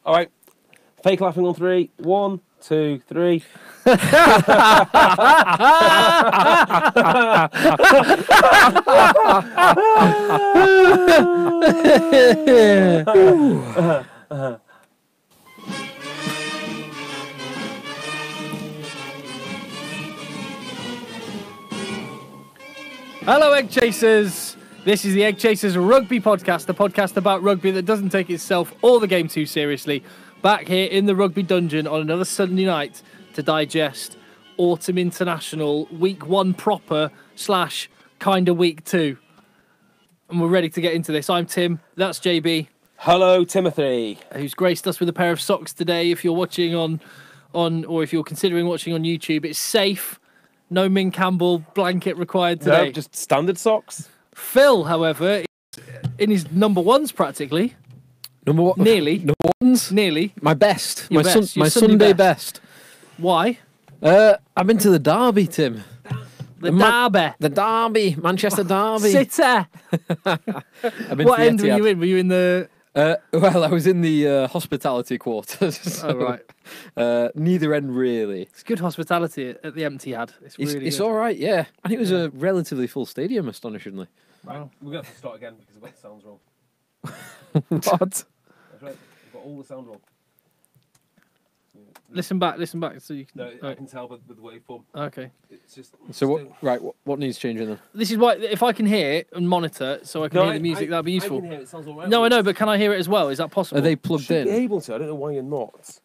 All right. Fake laughing on 3. 1, 2, 3. Hello, Eggchasers. This is the Eggchasers Rugby podcast, the podcast about rugby that doesn't take itself or the game too seriously. Back here in the rugby dungeon on another Sunday night to digest Autumn International Week 1 proper / kinda Week 2. And we're ready to get into this. I'm Tim. That's JB. Hello, Timothy. Who's graced us with a pair of socks today. If you're watching on or if you're considering watching on YouTube, it's safe. No Min Campbell blanket required today. No, just standard socks. Phil, however, is in his number ones practically. Number one. Nearly. Number ones. Nearly. My best. Your My, best. Your my Sunday Sunday best. best. Why? I've been to the Derby, Tim. The Derby. The Derby. Manchester Derby. City. I've been What to the end were Etihad. you in? Were you in the... Well, I was in the hospitality quarters. So, Oh, right. neither end, really. It's good hospitality at the Etihad. It's really It's good. all right, yeah. And it was a relatively full stadium, astonishingly. Right, we're going to have to start again because I've got the sounds wrong. What? That's right. I've got all the sound wrong. Listen back so you can... No, I can tell with the waveform. Okay. It's just... So, what needs changing then? This is why, if I can hear it and monitor it so I can hear the music, that'd be useful. I can hear it. It sounds all right. No, I know, but can I hear it as well? Is that possible? Are they plugged Should be in? able to. I don't know why you're not.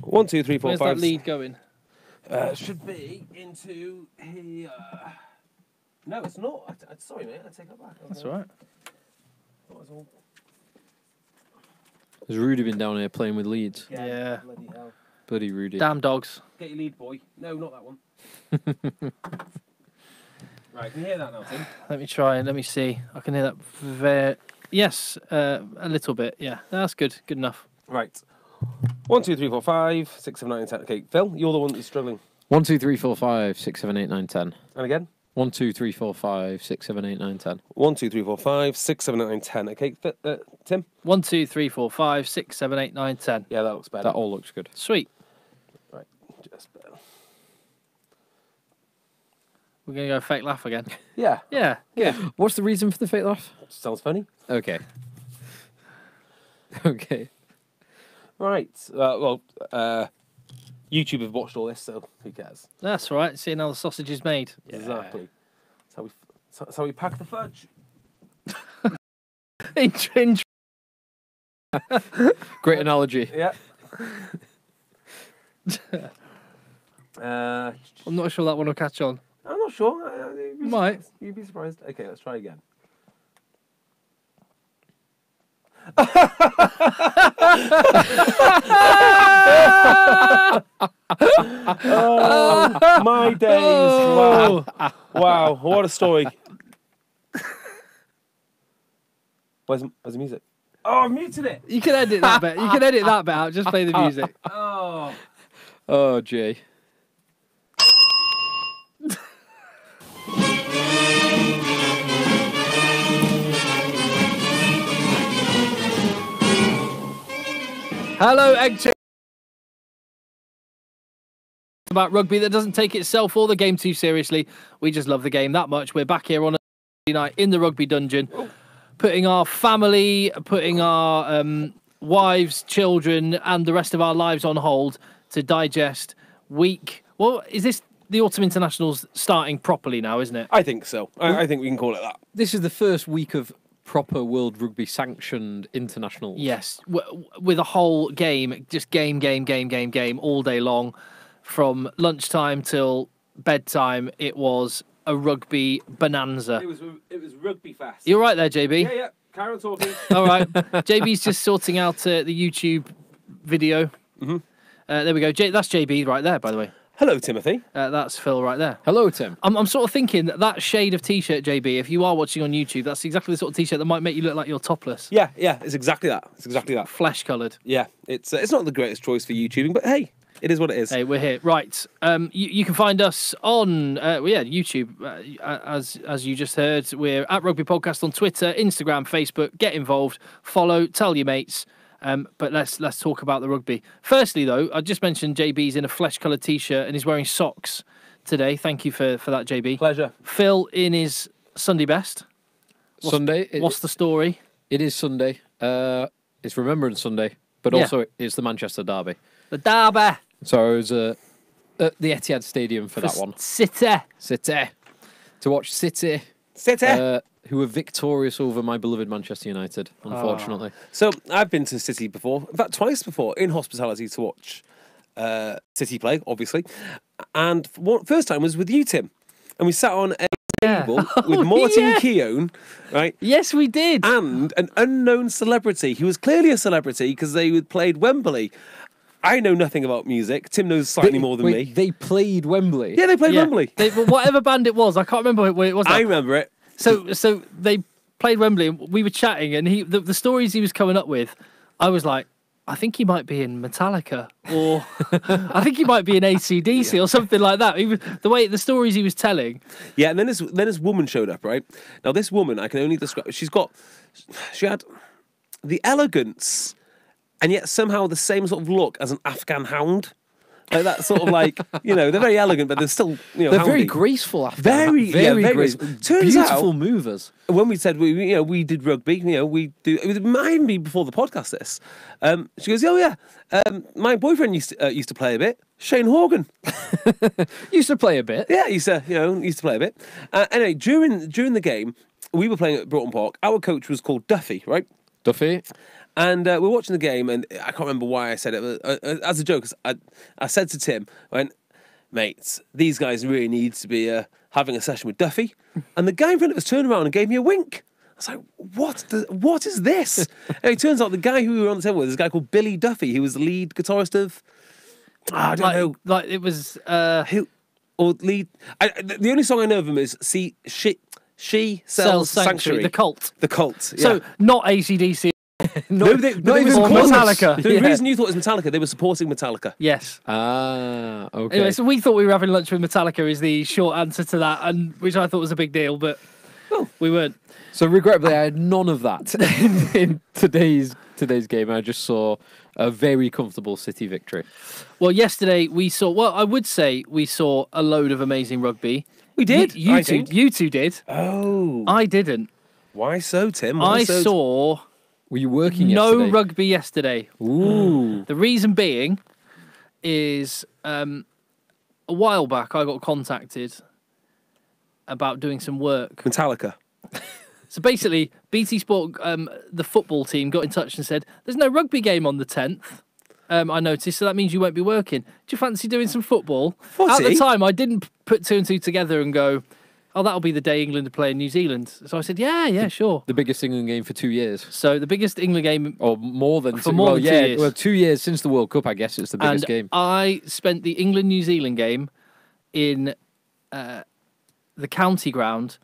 1, 2, 3, 4, Where's 5. that lead going? Should be into here. No, it's not. Sorry, mate. I take that back. That's all right. That was all. Has Rudy been down here playing with leads? Yeah. Bloody hell. Bloody Rudy. Damn dogs. Get your lead, boy. No, not that one. Right, can you hear that now, Tim? Let me try and let me see. I can hear that yes, a little bit. Yeah, that's good. Good enough. Right. 1, 2, 3, 4, 5, 6, 7, 8, 10. Okay, Phil, you're the one that's struggling. 1, 2, 3, 4, 5, 6, 7, 8, 9, 10. And again? 1, 2, 3, 4, 5, 6, 7, 8, 9, 10. 1, 2, 3, 4, 5, 6, 7, 8, 9, 10. Okay, Tim? 1, 2, 3, 4, 5, 6, 7, 8, 9, 10. Yeah, that looks better. That all looks good. Sweet. Right, just better. We're gonna go fake laugh again. Yeah, Yeah. yeah. What's the reason for the fake laugh? Sounds funny. Okay. Okay. Right. YouTube have watched all this, so who cares? That's all right. Seeing how the sausage is made. Exactly. That's how we pack the fudge. Great analogy. Yeah. I'm not sure that one will catch on. I'm not sure. Might. You'd be surprised. Okay, let's try again. Oh, my days. Wow. Wow, what a story. Where's the music? Oh, I muted it. You can edit that bit. You can edit that bit out. Just play the music. Oh. Oh, Jay. Hello, Eggchasers. About rugby that doesn't take itself or the game too seriously. We just love the game that much. We're back here on a Sunday night in the rugby dungeon, putting our family, putting our wives, children, and the rest of our lives on hold to digest week. Well, is this the Autumn Internationals starting properly now, isn't it? I think so. I think we can call it that. This is the first week of proper World Rugby sanctioned internationals. Yes, with a whole game, just game all day long. From lunchtime till bedtime, it was a rugby bonanza. It was rugby fast. You're right there, JB. Yeah. Carry on talking. All right. JB's just sorting out the YouTube video. Mm-hmm. There we go. That's JB right there, by the way. Hello, Timothy. That's Phil right there. Hello, Tim. I'm sort of thinking that shade of T-shirt, JB, if you are watching on YouTube, that's exactly the sort of T-shirt that might make you look like you're topless. Yeah, it's exactly that. It's exactly that. Flesh-coloured. Yeah, it's not the greatest choice for YouTubing, but hey, it is what it is. Hey, we're here. Right. You can find us on YouTube, as you just heard. We're at Rugby Podcast on Twitter, Instagram, Facebook. Get involved. Follow. Tell your mates. But let's talk about the rugby. Firstly, though, I just mentioned JB's in a flesh-coloured T-shirt and he's wearing socks today. Thank you for that, JB. Pleasure. Phil in his Sunday best. Sunday. What's the story? It is Sunday. It's Remembrance Sunday, but also it's the Manchester Derby. The Derby. So I was at the Etihad Stadium for that one. City. To watch City. Who were victorious over my beloved Manchester United, unfortunately. So I've been to City before, in fact twice before, in hospitality to watch City play, obviously. And first time was with you, Tim. And we sat on a table with Martin Keown, right? Yes, we did. And an unknown celebrity. He was clearly a celebrity because they played Wembley. I know nothing about music. Tim knows slightly more than me. They played Wembley? Yeah, they played Wembley. Whatever band it was, I can't remember what it was. I remember it. So they played Wembley and we were chatting and the stories he was coming up with, I was like, I think he might be in Metallica or I think he might be in AC/DC or something like that. The stories he was telling. Yeah, and then this woman showed up, right? Now this woman, I can only describe. She had the elegance, and yet somehow the same sort of look as an Afghan hound. Like that sort of they're very elegant, but they're still, they're houndy. very graceful. After very graceful. Turns Beautiful out, movers. When we said we did rugby, we do. It reminded me before the podcast. This, she goes, oh yeah, my boyfriend used to play a bit. Shane Horgan used to play a bit. Yeah, used to play a bit. Anyway, during the game, we were playing at Broughton Park. Our coach was called Duffy, right? Duffy. And we're watching the game, and I can't remember why I said it. But, as a joke, I said to Tim, I went, mates, these guys really need to be having a session with Duffy. And the guy in front of us turned around and gave me a wink. I was like, what is this? And it turns out the guy who we were on the table with is a guy called Billy Duffy. He was the lead guitarist of... I don't know. Like it was... The only song I know of him is She Sells Sanctuary. The Cult. The Cult, yeah. So, not AC/DC. Not even Metallica. The reason you thought it was Metallica, they were supporting Metallica. Yes. Ah, okay. Anyway, so we thought we were having lunch with Metallica is the short answer to that, and which I thought was a big deal, but we weren't. So regrettably, I had none of that in today's game. I just saw a very comfortable City victory. Well, yesterday I would say we saw a load of amazing rugby. We did. You two did. Oh. I didn't. Why so, Tim? I saw... Were you working yesterday? No rugby yesterday. Ooh. The reason being is a while back I got contacted about doing some work. Metallica. So basically, BT Sport, the football team, got in touch and said, there's no rugby game on the 10th. I noticed, so that means you won't be working. Do you fancy doing some football? Footy? At the time, I didn't put two and two together and go, oh, that'll be the day England are playing New Zealand. So I said, yeah, sure. The biggest England game for 2 years. So the biggest England game... Or more than... For more than 2 years. Well, 2 years since the World Cup, I guess it's the biggest game. I spent the England-New Zealand game in the county ground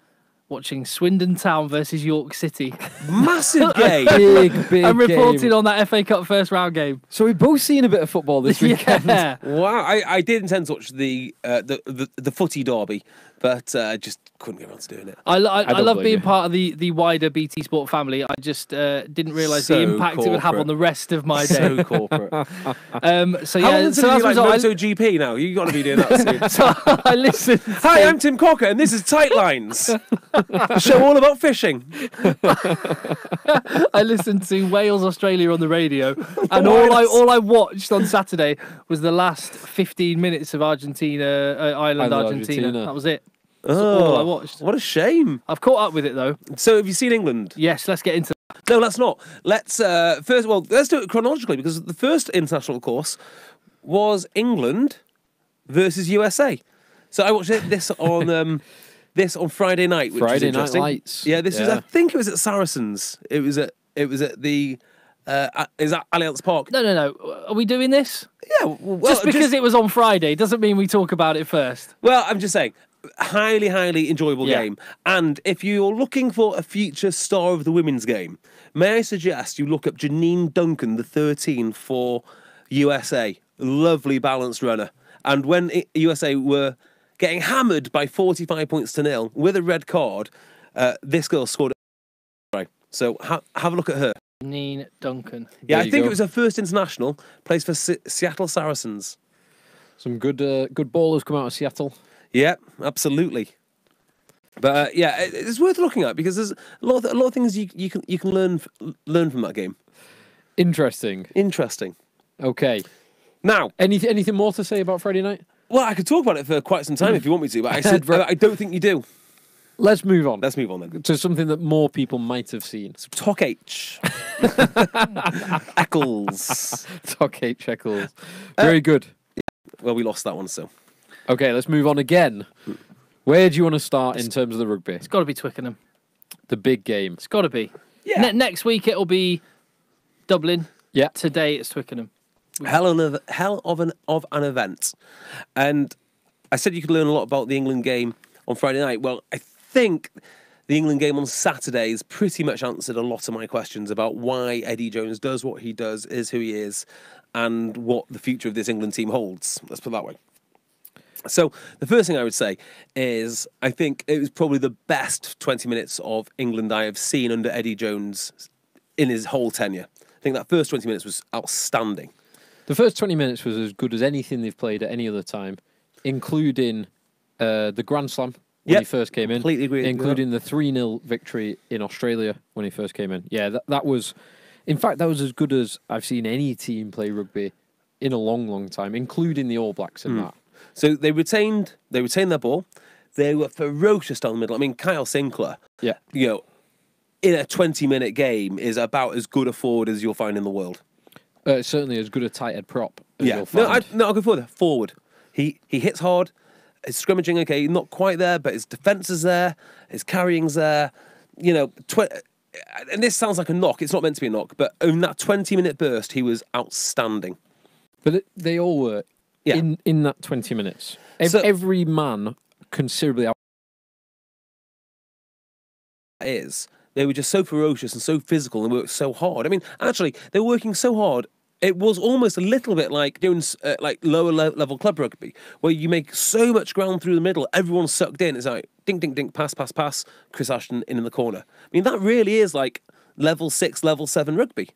watching Swindon Town versus York City. Massive game. Big I'm reporting game. on that FA Cup first round game. So we've both seen a bit of football this weekend. Yeah. Wow, I did intend to watch the footy derby, but just couldn't get around to doing it. I love being you. part of the wider BT Sport family. I just didn't realise the So impact it would have corporate. on the rest of my day. So corporate. So How long so until as you a like result, MotoGP now? You've got to be doing that soon. so I listened. Hi, I'm Tim Cocker, and this is Tight Lines, the show all about fishing. I listened to Wales Australia on the radio, and all I watched on Saturday was the last 15 minutes of Ireland Argentina. That was it. That's all I watched. What a shame. I've caught up with it though. So, have you seen England? Yes, let's get into that. No, let's not. Let's let's do it chronologically, because the first international, of course, was England versus USA. So I watched this on Friday night, which was Friday Night interesting. Lights. Yeah, this was. I think it was at Saracens. It was at the. Is that Allianz Park? No. Are we doing this? Yeah. Well, Just because it was on Friday doesn't mean we talk about it first. Well, I'm just saying, highly, highly enjoyable Yeah. game. And if you're looking for a future star of the women's game, may I suggest you look up Janine Duncan, the 13 for USA. Lovely balanced runner. And when USA were getting hammered by 45 points to 0 with a red card, this girl scored. Right. So have a look at her. Neen Duncan. Yeah, There I you think go. it was her first international. Plays for Seattle Saracens. Some good ballers come out of Seattle. Yeah, absolutely. But yeah, it's worth looking at because there's a lot of things you can learn from that game. Interesting. Interesting. Okay. Now, Anything more to say about Friday night? well, I could talk about it for quite some time if you want me to, but I don't think you do. Let's move on. Let's move on then. To something that more people might have seen. Talk H. Eccles. Talk H Eccles. Very good. Well, we lost that one, so. Okay, let's move on again. Where do you want to start in terms of the rugby? It's got to be Twickenham. The big game. It's got to be. Yeah. Next week it'll be Dublin. Yeah. Today it's Twickenham. Hell of an event. And I said you could learn a lot about the England game on Friday night. Well, I think the England game on Saturday has pretty much answered a lot of my questions about why Eddie Jones does what he does, is who he is, and what the future of this England team holds. Let's put it that way. So the first thing I would say is I think it was probably the best 20 minutes of England I have seen under Eddie Jones in his whole tenure. I think that first 20 minutes was outstanding. The first 20 minutes was as good as anything they've played at any other time, including the Grand Slam when he first came in. Completely agree. Including the 3-0 victory in Australia when he first came in. Yeah, that was... In fact, that was as good as I've seen any team play rugby in a long, long time, including the All Blacks in that. So they retained their ball. They were ferocious down the middle. I mean, Kyle Sinclair, Yeah. you know, in a 20-minute game is about as good a forward as you'll find in the world. Certainly as good a tight head prop as you'll No, find. I'll go forward. Forward. He hits hard. His scrimmaging, okay, not quite there, but his defence is there. His carrying's there. You know, and this sounds like a knock. It's not meant to be a knock, but in that 20-minute burst, he was outstanding. But they all were in that 20 minutes. Every man considerably out. They were just so ferocious and so physical and worked so hard. I mean, actually, they were working so hard. It was almost a little bit like doing like lower level club rugby, where you make so much ground through the middle, everyone's sucked in. It's like ding, ding, ding, pass, pass, pass. Chris Ashton in the corner. I mean, that really is like level 6, level 7 rugby.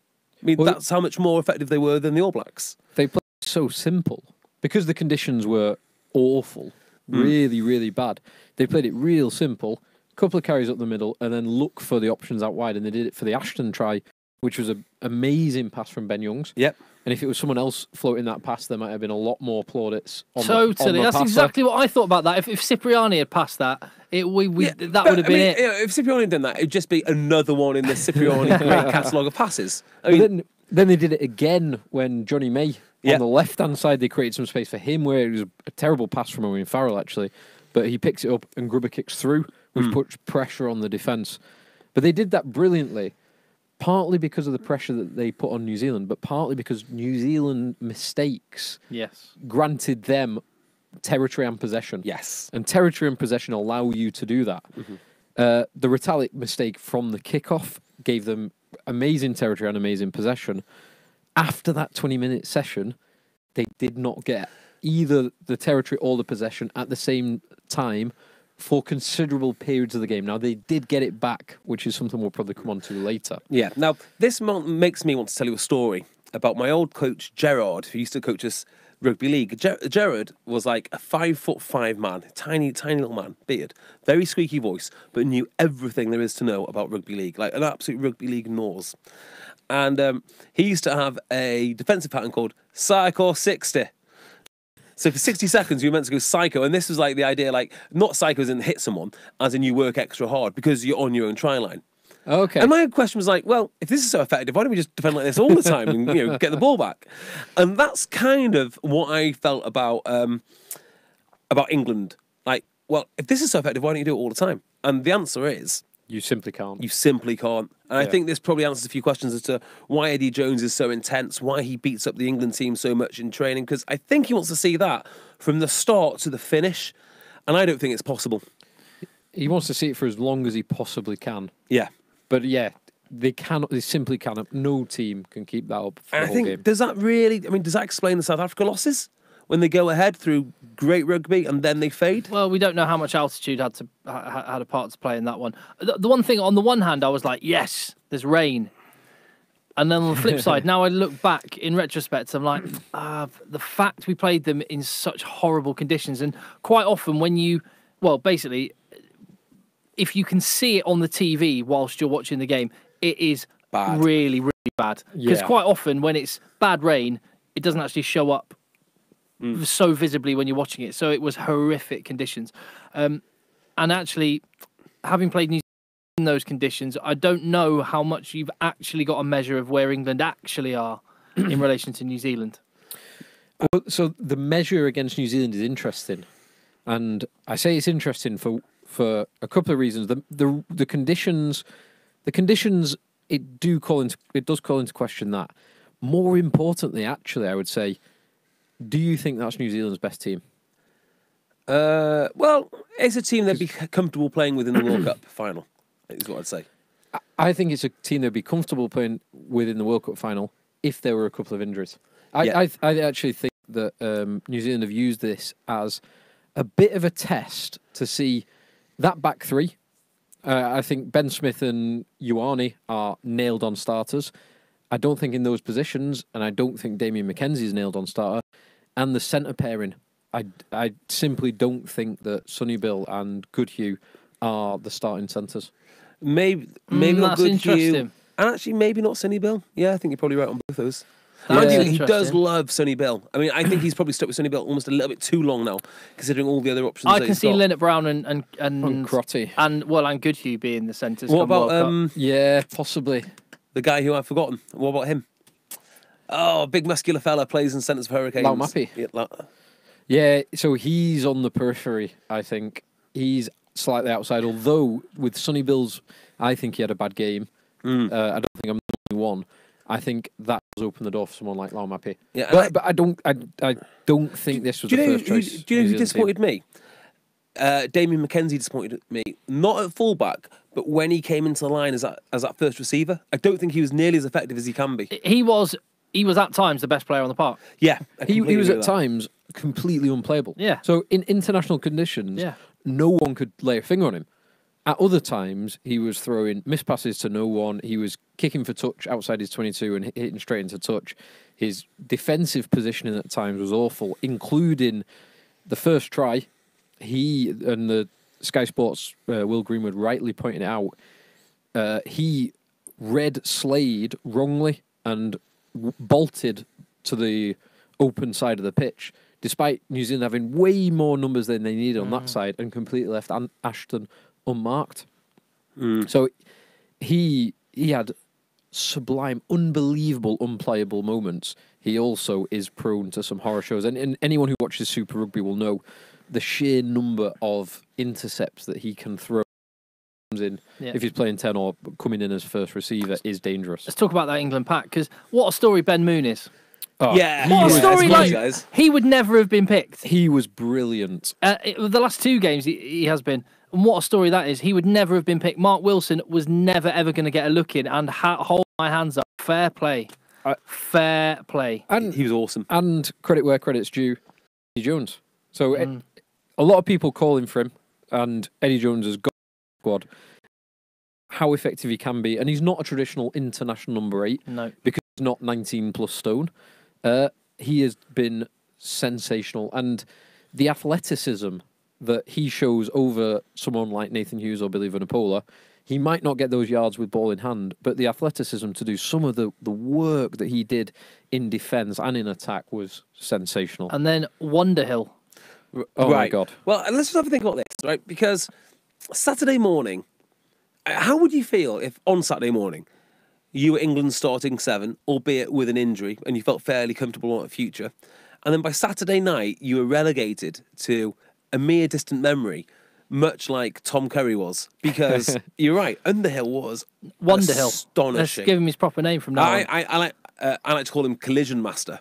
I mean, that's how much more effective they were than the All Blacks. They played so simple because the conditions were awful, really, really bad. They played it real simple. Couple of carries up the middle, and then look for the options out wide. And they did it for the Ashton try, which was an amazing pass from Ben Youngs. Yep. And if it was someone else floating that pass, there might have been a lot more plaudits on Totally. the That's passer. exactly what I thought about that. If Cipriani had passed that, that would have been it. You know, if Cipriani had done that, it'd just be another one in the Cipriani great catalogue of passes. I mean, Then they did it again when Johnny May on the left-hand side, they created some space for him where it was a terrible pass from Owen Farrell, actually. But he picks it up and Grubber kicks through, which puts pressure on the defence. But they did that brilliantly, partly because of the pressure that they put on New Zealand, but partly because New Zealand mistakes granted them territory and possession. yes. And territory and possession allow you to do that. The Retallick mistake from the kickoff gave them amazing territory and amazing possession. After that 20-minute session, they did not get either the territory or the possession at the same time for considerable periods of the game. Now, they did get it back, which is something we'll probably come on to later. Yeah. Now, this makes me want to tell you a story about my old coach, Gerard, who used to coach us rugby league. Gerard was like a 5'5" man, tiny little man, beard, very squeaky voice, but knew everything there is to know about rugby league, like an absolute rugby league nose. And he used to have a defensive pattern called Psycho 60. So for 60 seconds, you were meant to go psycho, and this was like the idea, like not psycho as in hit someone, as in you work extra hard because you're on your own try line. Okay. And my question was like, well, if this is so effective, why don't we just defend like this all the time and get the ball back? And that's kind of what I felt about England. Like, well, if this is so effective, why don't you do it all the time? And the answer is You simply can't. you simply can't. And I think this probably answers a few questions as to why Eddie Jones is so intense, why he beats up the England team so much in training, because I think he wants to see that from the start to the finish, and I don't think it's possible. He wants to see it for as long as he possibly can. Yeah. But yeah, they cannot. They simply cannot. No team can keep that up for And the I whole think, game. does that explain the South Africa losses? When they go ahead through great rugby and then they fade? Well, we don't know how much altitude had a part to play in that one. The one thing, on the one hand, I was like, yes, there's rain. And then on the flip side, now I look back in retrospect, I'm like, the fact we played them in such horrible conditions. And quite often basically, if you can see it on the TV whilst you're watching the game, it is bad. Really, really bad. Because Yeah. quite often when it's bad rain, it doesn't actually show up so visibly when you're watching it. So it was horrific conditions. And actually, having played New Zealand in those conditions, I don't know how much you've actually got a measure of where England actually are in relation to New Zealand. Well, so the measure against New Zealand is interesting, and I say it's interesting for a couple of reasons. The conditions it does call into question that. More importantly, actually, I would say, do you think that's New Zealand's best team? Well, it's a team they'd be comfortable playing with in the World Cup final, is what I'd say. I think it's a team they'd be comfortable playing with in the World Cup final if there were a couple of injuries. I actually think that New Zealand have used this as a bit of a test to see that back three. I think Ben Smith and Ioane are nailed on starters. I don't think in those positions, and I don't think Damien McKenzie is nailed on starter. And the centre pairing, I simply don't think that Sonny Bill and Goodhue are the starting centres. Maybe not that's Goodhue, interesting. and actually maybe not Sonny Bill. Yeah, I think you're probably right on both those. That's He does interesting. love Sonny Bill. I mean, I think he's probably stuck with Sonny Bill almost a little bit too long now, considering all the other options. I that can he's see got. Lynette Brown and Crotty. and Goodhue being the centres. What come World about Cup. Yeah, possibly. the guy who I've forgotten? What about him? Oh, big muscular fella, plays in centres for Hurricanes. Laumapi. Yeah, Yeah, so he's on the periphery, I think. He's slightly outside, although with Sonny Bill's, I think he had a bad game. I don't think I'm the only one. I think that does open the door for someone like Laumapi. Yeah, but I don't think this was the first choice. Do you know New who Zealand disappointed me? Damien McKenzie disappointed me. Not at fullback, but when he came into the line as that first receiver, I don't think he was nearly as effective as he can be. He was at times the best player on the park. Yeah, I He completely was agree at with that. times completely unplayable. Yeah. So in international conditions, Yeah. no one could lay a finger on him. At other times, he was throwing missed passes to no one. He was kicking for touch outside his 22 and hitting straight into touch. His defensive positioning at times was awful, including the first try. He and the Sky Sports Will Greenwood rightly pointed it out. He read Slade wrongly and bolted to the open side of the pitch, despite New Zealand having way more numbers than they needed on that side, and completely left Ashton unmarked. So he had sublime, unbelievable, unplayable moments. He also is prone to some horror shows, and anyone who watches Super Rugby will know the sheer number of intercepts that he can throw in if he's playing 10 or coming in as first receiver is dangerous. Let's talk about that England pack, because what a story Ben Moon is. Oh, Yeah, What a he story! was, Like guys. he would never have been picked. He was brilliant. The last two games he has been, and what a story that is. He would never have been picked. Mark Wilson was never ever going to get a look in, and hold my hands up. Fair play, fair play. And He was awesome. And credit where credit's due, Eddie Jones. So a lot of people calling for him, and Eddie Jones has got a squad. How effective he can be, and he's not a traditional international number 8 No. because he's not 19 plus stone. He has been sensational, and the athleticism that he shows over someone like Nathan Hughes or Billy Vunipola, he might not get those yards with ball in hand, but the athleticism to do some of the work that he did in defence and in attack was sensational. And then Wonderhill. Oh my God. Well, let's just have a think about this, right? Because Saturday morning, how would you feel if on Saturday morning you were England's starting 7, albeit with an injury, and you felt fairly comfortable on the future, and then by Saturday night you were relegated to a mere distant memory, much like Tom Curry was? Because you're right, Underhill was Wonderhill. Let's astonishing. give him his proper name from now on. I like to call him Collision Master.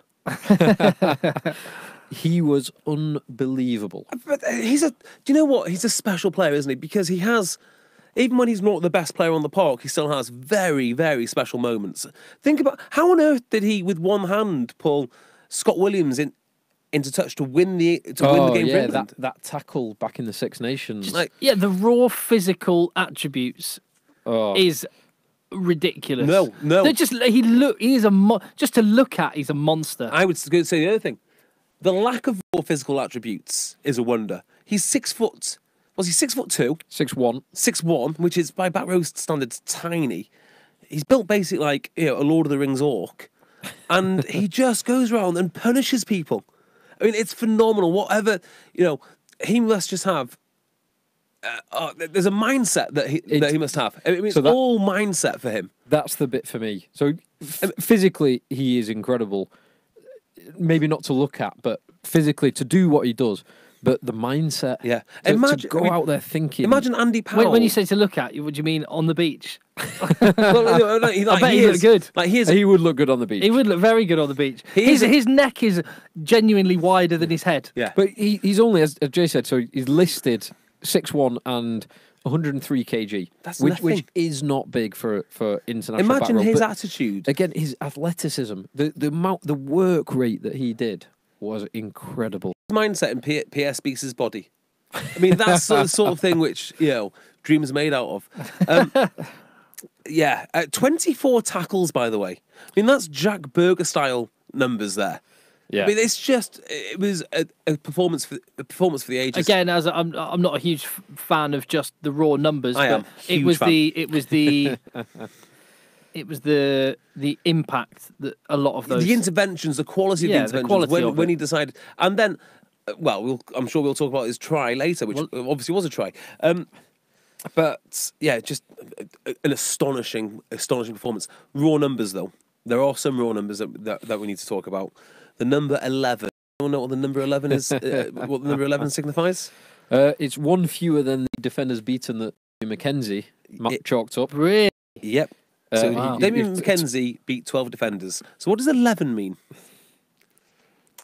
He was unbelievable. But do you know what? He's a special player, isn't he? Because he has, even when he's not the best player on the park, he still has very, very special moments. Think about how on earth did he, with one hand, pull Scott Williams into touch to win the game for England? that tackle back in the Six Nations. Like, Yeah, the raw physical attributes Oh. is ridiculous. No. They're just just to look at, he's a monster. I would say the other thing. The lack of raw physical attributes is a wonder. He's 6 foot. Was he 6'2"? 6'1". 6'1", which is by back row standards tiny. He's built basically like a Lord of the Rings orc, and he just goes around and punishes people. I mean, it's phenomenal. Whatever he must just have. There's a mindset that he must have. I mean, it's all mindset for him. That's the bit for me. So physically, he is incredible. Maybe not to look at, but physically to do what he does. But the mindset, to go out there thinking. Imagine Andy Powell. When you say to look at, what do you mean on the beach? I bet he looked good. He would look good on the beach. He would look very good on the beach. His neck is genuinely wider than his head. Yeah, but he's only, as Jay said, so he's listed 6'1" and 103 kg. That's which is not big for international. Imagine back row, his attitude. Again, his athleticism, the work rate that he did was incredible. Mindset and PS speaks his body. I mean, that's the sort of thing which dreams are made out of. 24 tackles, by the way. I mean, that's Jack Berger style numbers there. Yeah, I mean, it was a performance for the ages. Again, as I'm not a huge fan of just the raw numbers. It was the impact that a lot of those, the interventions, the quality of the interventions when he decided, and then, I'm sure we'll talk about his try later, which obviously was a try. But yeah, just an astonishing performance. Raw numbers, though, there are some raw numbers that we need to talk about. The number 11. You know what the number 11 is? What the number 11 signifies? It's one fewer than the defenders beaten that McKenzie chalked up. Really? Yep. So Damien McKenzie beat 12 defenders. So what does 11 mean?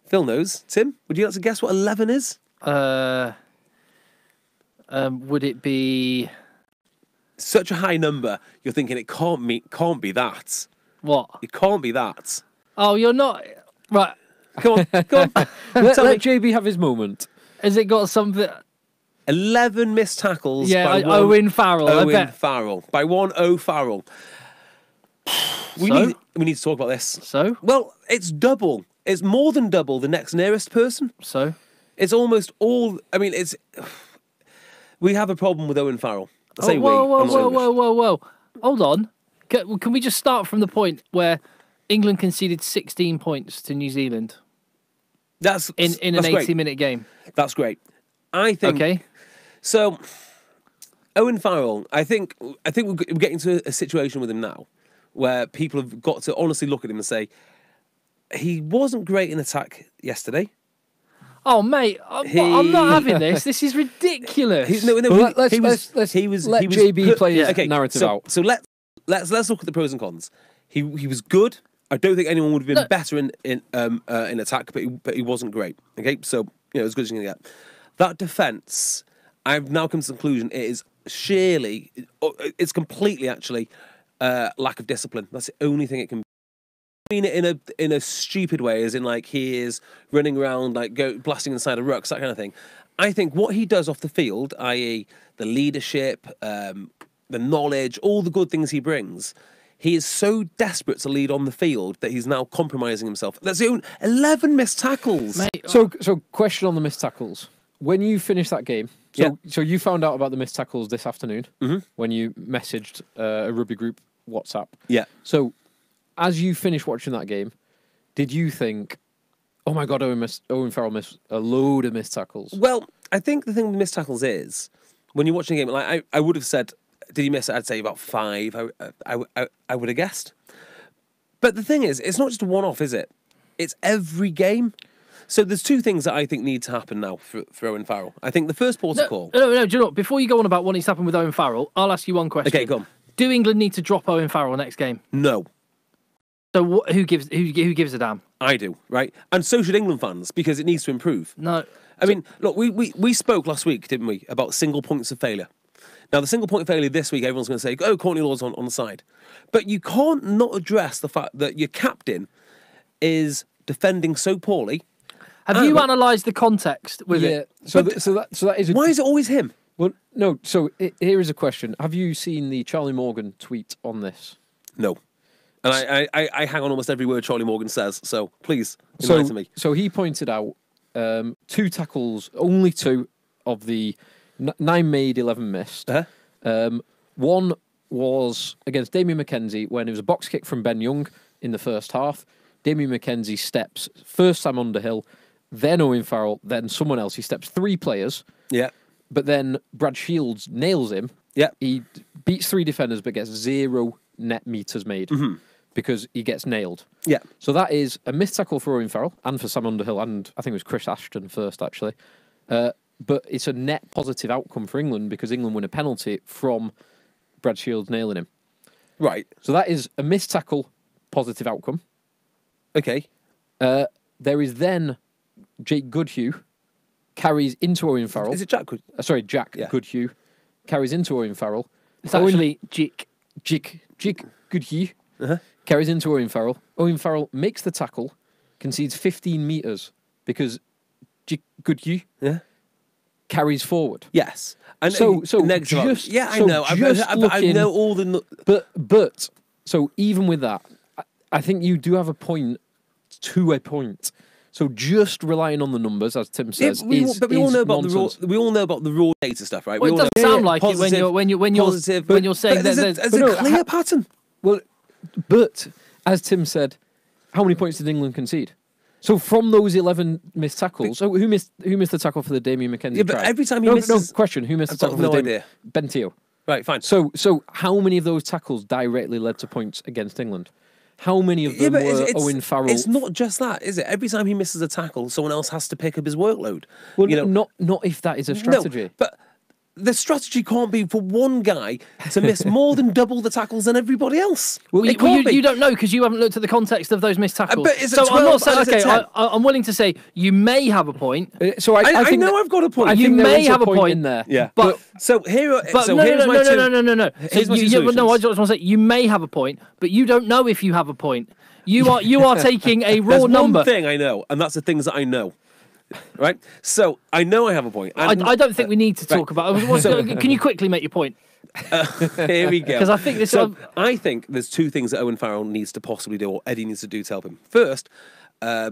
Phil knows. Tim, would you like to guess what 11 is? Would it be such a high number? You're thinking it can't be that. What? It can't be that. Oh, you're not right. Come on. Let JB have his moment. Has it got something? 11 missed tackles. Yeah, by Owen Farrell. Owen Farrell. By one O Farrell. We need to talk about this. So? Well, it's double. It's more than double the next nearest person. So? It's almost all. I mean, we have a problem with Owen Farrell. Whoa. Hold on. Can we just start from the point where England conceded 16 points to New Zealand? That's in an 80-minute game. That's great. I think. Okay. So, Owen Farrell, I think we're getting to a situation with him now where people have got to honestly look at him and say, he wasn't great in attack yesterday. Oh, mate, I'm not having this. This is ridiculous. Let's let JB play his narrative out. So let's look at the pros and cons. He was good. I don't think anyone would have been better in attack, but he wasn't great. Okay, so as good as you can get. That defence, I've now come to the conclusion, it's completely actually lack of discipline. That's the only thing it can be. I mean it in a stupid way, as in like he is running around like blasting inside of rucks, that kind of thing. I think what he does off the field, i.e. the leadership, the knowledge, all the good things he brings, he is so desperate to lead on the field that he's now compromising himself. That's the only 11 missed tackles. Mate, so question on the missed tackles. When you finished that game, so you found out about the missed tackles this afternoon when you messaged a rugby group WhatsApp. Yeah. So as you finished watching that game, did you think, oh my God, Owen Farrell missed a load of missed tackles? Well, I think the thing with missed tackles is, when you're watching a game, like I would have said, did he miss it? I'd say about 5. I would have guessed. But the thing is, it's not just a one-off, is it? It's every game. So there's two things that I think need to happen now for Owen Farrell. I think the first port of call. No, do you know what? Before you go on about what needs to happen with Owen Farrell, I'll ask you one question. Okay, go on. Do England need to drop Owen Farrell next game? No. So who gives a damn? I do, right? And so should England fans, because it needs to improve. No. I mean, look, we spoke last week, didn't we, about single points of failure. Now, the single point of failure this week, everyone's going to say, oh, Courtney Law's on the side. But you can't not address the fact that your captain is defending so poorly. Have you analysed the context with it? So that is. Why is it always him? Well, no. So here is a question: have you seen the Charlie Morgan tweet on this? No. And I hang on almost every word Charlie Morgan says, so please enlighten me. So he pointed out 2 tackles, only 2 of the 9 made, 11 missed. One was against Damien McKenzie when it was a box kick from Ben Young in the first half. Damien McKenzie steps first Sam Underhill, then Owen Farrell, then someone else. He steps 3 players. Yeah. But then Brad Shields nails him. Yeah. He beats 3 defenders but gets 0 net meters made because he gets nailed. Yeah. So that is a missed tackle for Owen Farrell and for Sam Underhill, and I think it was Chris Ashton first, actually. But it's a net positive outcome for England because England win a penalty from Brad Shields nailing him. Right. So that is a missed tackle, positive outcome. Okay. There is then Jake Goodhue carries into Owen Farrell. Is it Jack? Jack Goodhue carries into Owen Farrell. It's actually Jake Goodhue carries into Owen Farrell. Owen Farrell makes the tackle, concedes 15 metres because Jake Goodhue carries forward. Yes. And So I know. I know all the. But so even with that, I think you do have a point to a point. So just relying on the numbers, as Tim says, we all know about nonsense. the raw data stuff, right? Well, it doesn't sound like it when you're saying there's a clear pattern. Well, but as Tim said, how many points did England concede? So from those 11 missed tackles, so who missed the tackle for the Damien McKenzie? Yeah, but try? every time he misses, no question. Who missed the tackle for the Damien? Bentio. Right, fine. So how many of those tackles directly led to points against England? How many of them were Owen Farrell? It's not just that, is it? Every time he misses a tackle, someone else has to pick up his workload. Well, not if that is a strategy. No, but the strategy can't be for one guy to miss more than double the tackles than everybody else. Well, you don't know because you haven't looked at the context of those missed tackles. But is it so 12, I'm not saying, or is it 10? I'm willing to say you may have a point. So I think know I've got a point. You may have a point in there. Yeah, but here's my no. Here's my two No, I solutions. just want to say you may have a point, but you don't know if you have a point. You are taking a raw There's number. one thing I know, and that's the things that I know. Right? So I know I have a point. I don't think we need to talk about it. Can you quickly make your point? Here we go. Because I think this. I think there's 2 things that Owen Farrell needs to possibly do, or Eddie needs to do to help him. First, I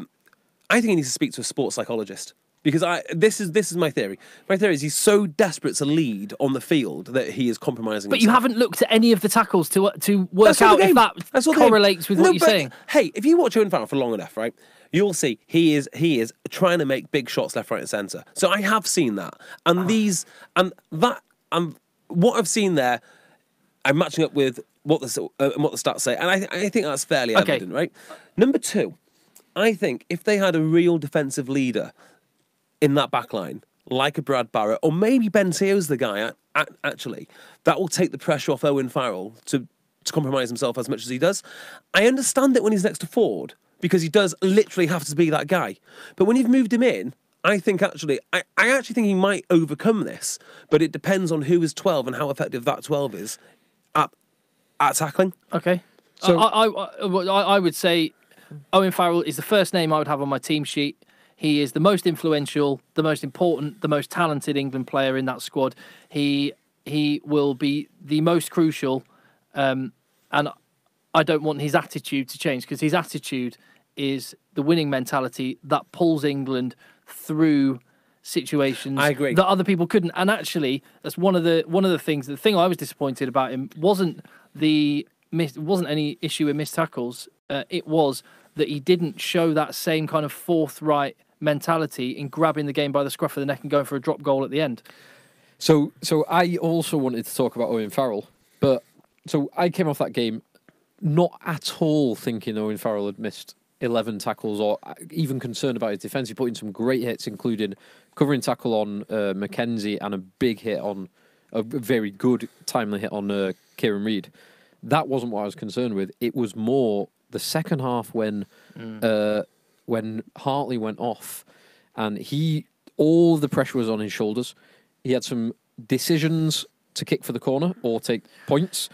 think he needs to speak to a sports psychologist. Because this is my theory. My theory is he's so desperate to lead on the field that he is compromising. But you haven't looked at any of the tackles to work out if that correlates with what you're saying. Hey, if you watch Owen Farrell for long enough, right, you'll see he is trying to make big shots left, right, and centre. So I have seen that, and what I've seen there, I'm matching up with what the stats say, and I think that's fairly evident, right? Number 2, I think if they had a real defensive leader in that back line, like a Brad Barrett, or maybe Ben Teo's the guy, actually, that will take the pressure off Owen Farrell to compromise himself as much as he does. I understand it when he's next to Ford, because he does literally have to be that guy. But when you've moved him in, I think actually, I actually think he might overcome this, but it depends on who is 12 and how effective that 12 is at tackling. Okay. So I would say Owen Farrell is the first name I would have on my team sheet. He is the most influential, the most important, the most talented England player in that squad. He will be the most crucial, and I don't want his attitude to change because his attitude is the winning mentality that pulls England through situations I agree. that other people couldn't. And actually, that's one of the things. The thing I was disappointed about him wasn't any issue with missed tackles. It was that he didn't show that same kind of forthright mentality in grabbing the game by the scruff of the neck and going for a drop goal at the end. So I also wanted to talk about Owen Farrell, but so I came off that game not at all thinking Owen Farrell had missed 11 tackles or even concerned about his defence. He put in some great hits, including covering tackle on McKenzie and a big hit on a very good timely hit on Kieran Reid. That wasn't what I was concerned with. It was more the second half when Hartley went off and all the pressure was on his shoulders. He had some decisions to kick for the corner or take points,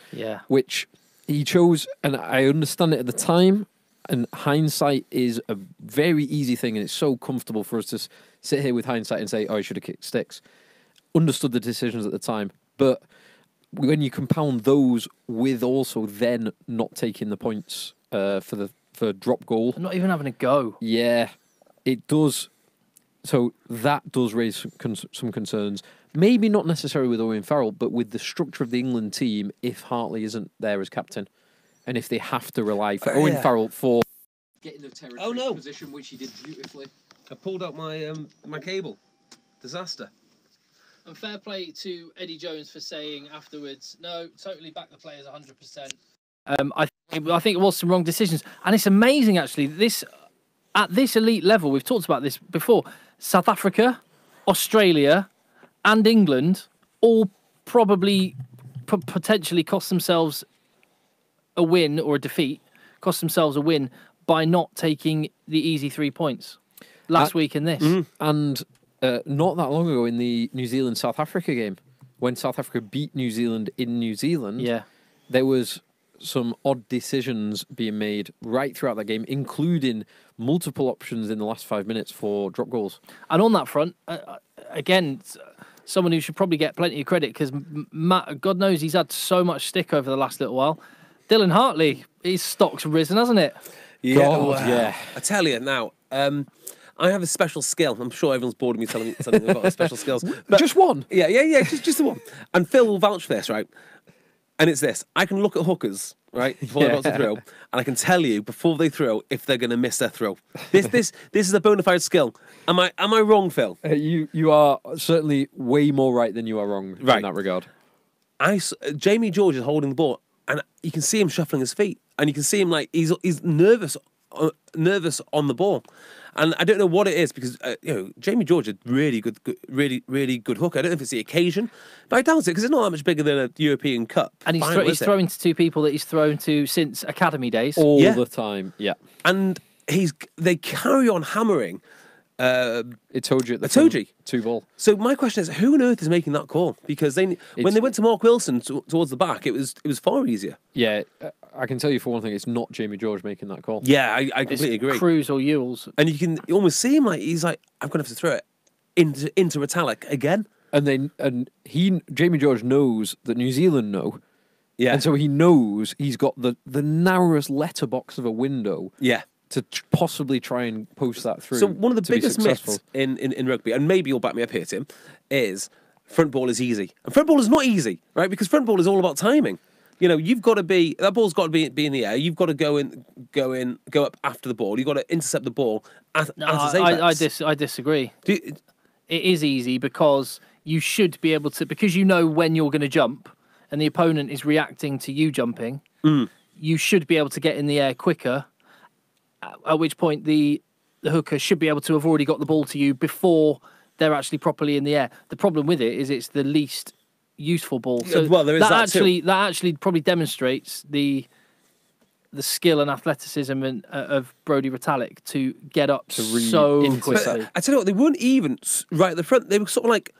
which he chose, and I understand it at the time, and hindsight is a very easy thing, and it's so comfortable for us to sit here with hindsight and say, oh, he should have kicked sticks. understood the decisions at the time, but when you compound those with also then not taking the points for drop goal, Not even having a go. yeah, it does. So that does raise some concerns. Maybe not necessarily with Owen Farrell, but with the structure of the England team if Hartley isn't there as captain, and if they have to rely for Owen Farrell for getting the territory position, which he did beautifully. I pulled out my my cable. Disaster. And fair play to Eddie Jones for saying afterwards, no, totally back the players 100%. I think it was some wrong decisions. And it's amazing, actually, at this elite level, we've talked about this before, South Africa, Australia, and England all probably potentially cost themselves a win or a defeat, cost themselves a win by not taking the easy 3 points last week in this. And not that long ago in the New Zealand-South Africa game, when South Africa beat New Zealand in New Zealand, there was some odd decisions being made right throughout that game, including multiple options in the last 5 minutes for drop goals. And on that front, again, someone who should probably get plenty of credit because Matt, God knows he's had so much stick over the last little while. Dylan Hartley, his stock's risen, hasn't it? Yeah, I tell you now, I have a special skill. I'm sure everyone's bored of me telling me about special skills. But Just one? Yeah, just the one. And Phil will vouch for this, right? And it's this. I can look at hookers, right, before they're about to throw, and I can tell you before they throw if they're going to miss their throw. This is a bona fide skill. Am I wrong, Phil? You are certainly way more right than you are wrong in that regard. Jamie George is holding the ball, and you can see him shuffling his feet, and you can see him like he's nervous on the ball. And I don't know what it is because Jamie George is really good hooker. I don't know if it's the occasion, but I doubt it because it's not that much bigger than a European Cup. And he's throwing to two people that he's thrown to since academy days, all the time. Yeah, and they carry on hammering. Itoje at the Itoje 2-ball. So my question is, who on earth is making that call? Because when they went to Mark Wilson towards the back, it was far easier. Yeah, I can tell you for one thing, it's not Jamie George making that call. Yeah, I completely agree. Cruz or Ewells, and you can almost see him like he's like, I'm going to have to throw it into Retallick again. And Jamie George knows that New Zealand know. Yeah, and so he knows he's got the narrowest letterbox of a window. Yeah. To possibly try and post that through. So one of the biggest myths in rugby, and maybe you'll back me up here, Tim, is front ball is easy. And front ball is not easy, right? Because front ball is all about timing. You've got to that ball's got to be in the air. You've got to go up after the ball. You've got to intercept the ball at its apex. I disagree. It is easy because you should be able to, because you know when you're going to jump and the opponent is reacting to you jumping, you should be able to get in the air quicker. At which point the hooker should be able to have already got the ball to you before they're actually properly in the air. The problem with it is it's the least useful ball. So there is that actually probably demonstrates the skill and athleticism of Brodie Retallick to get up so quickly. I tell you what, they weren't even right at the front. They were sort of like,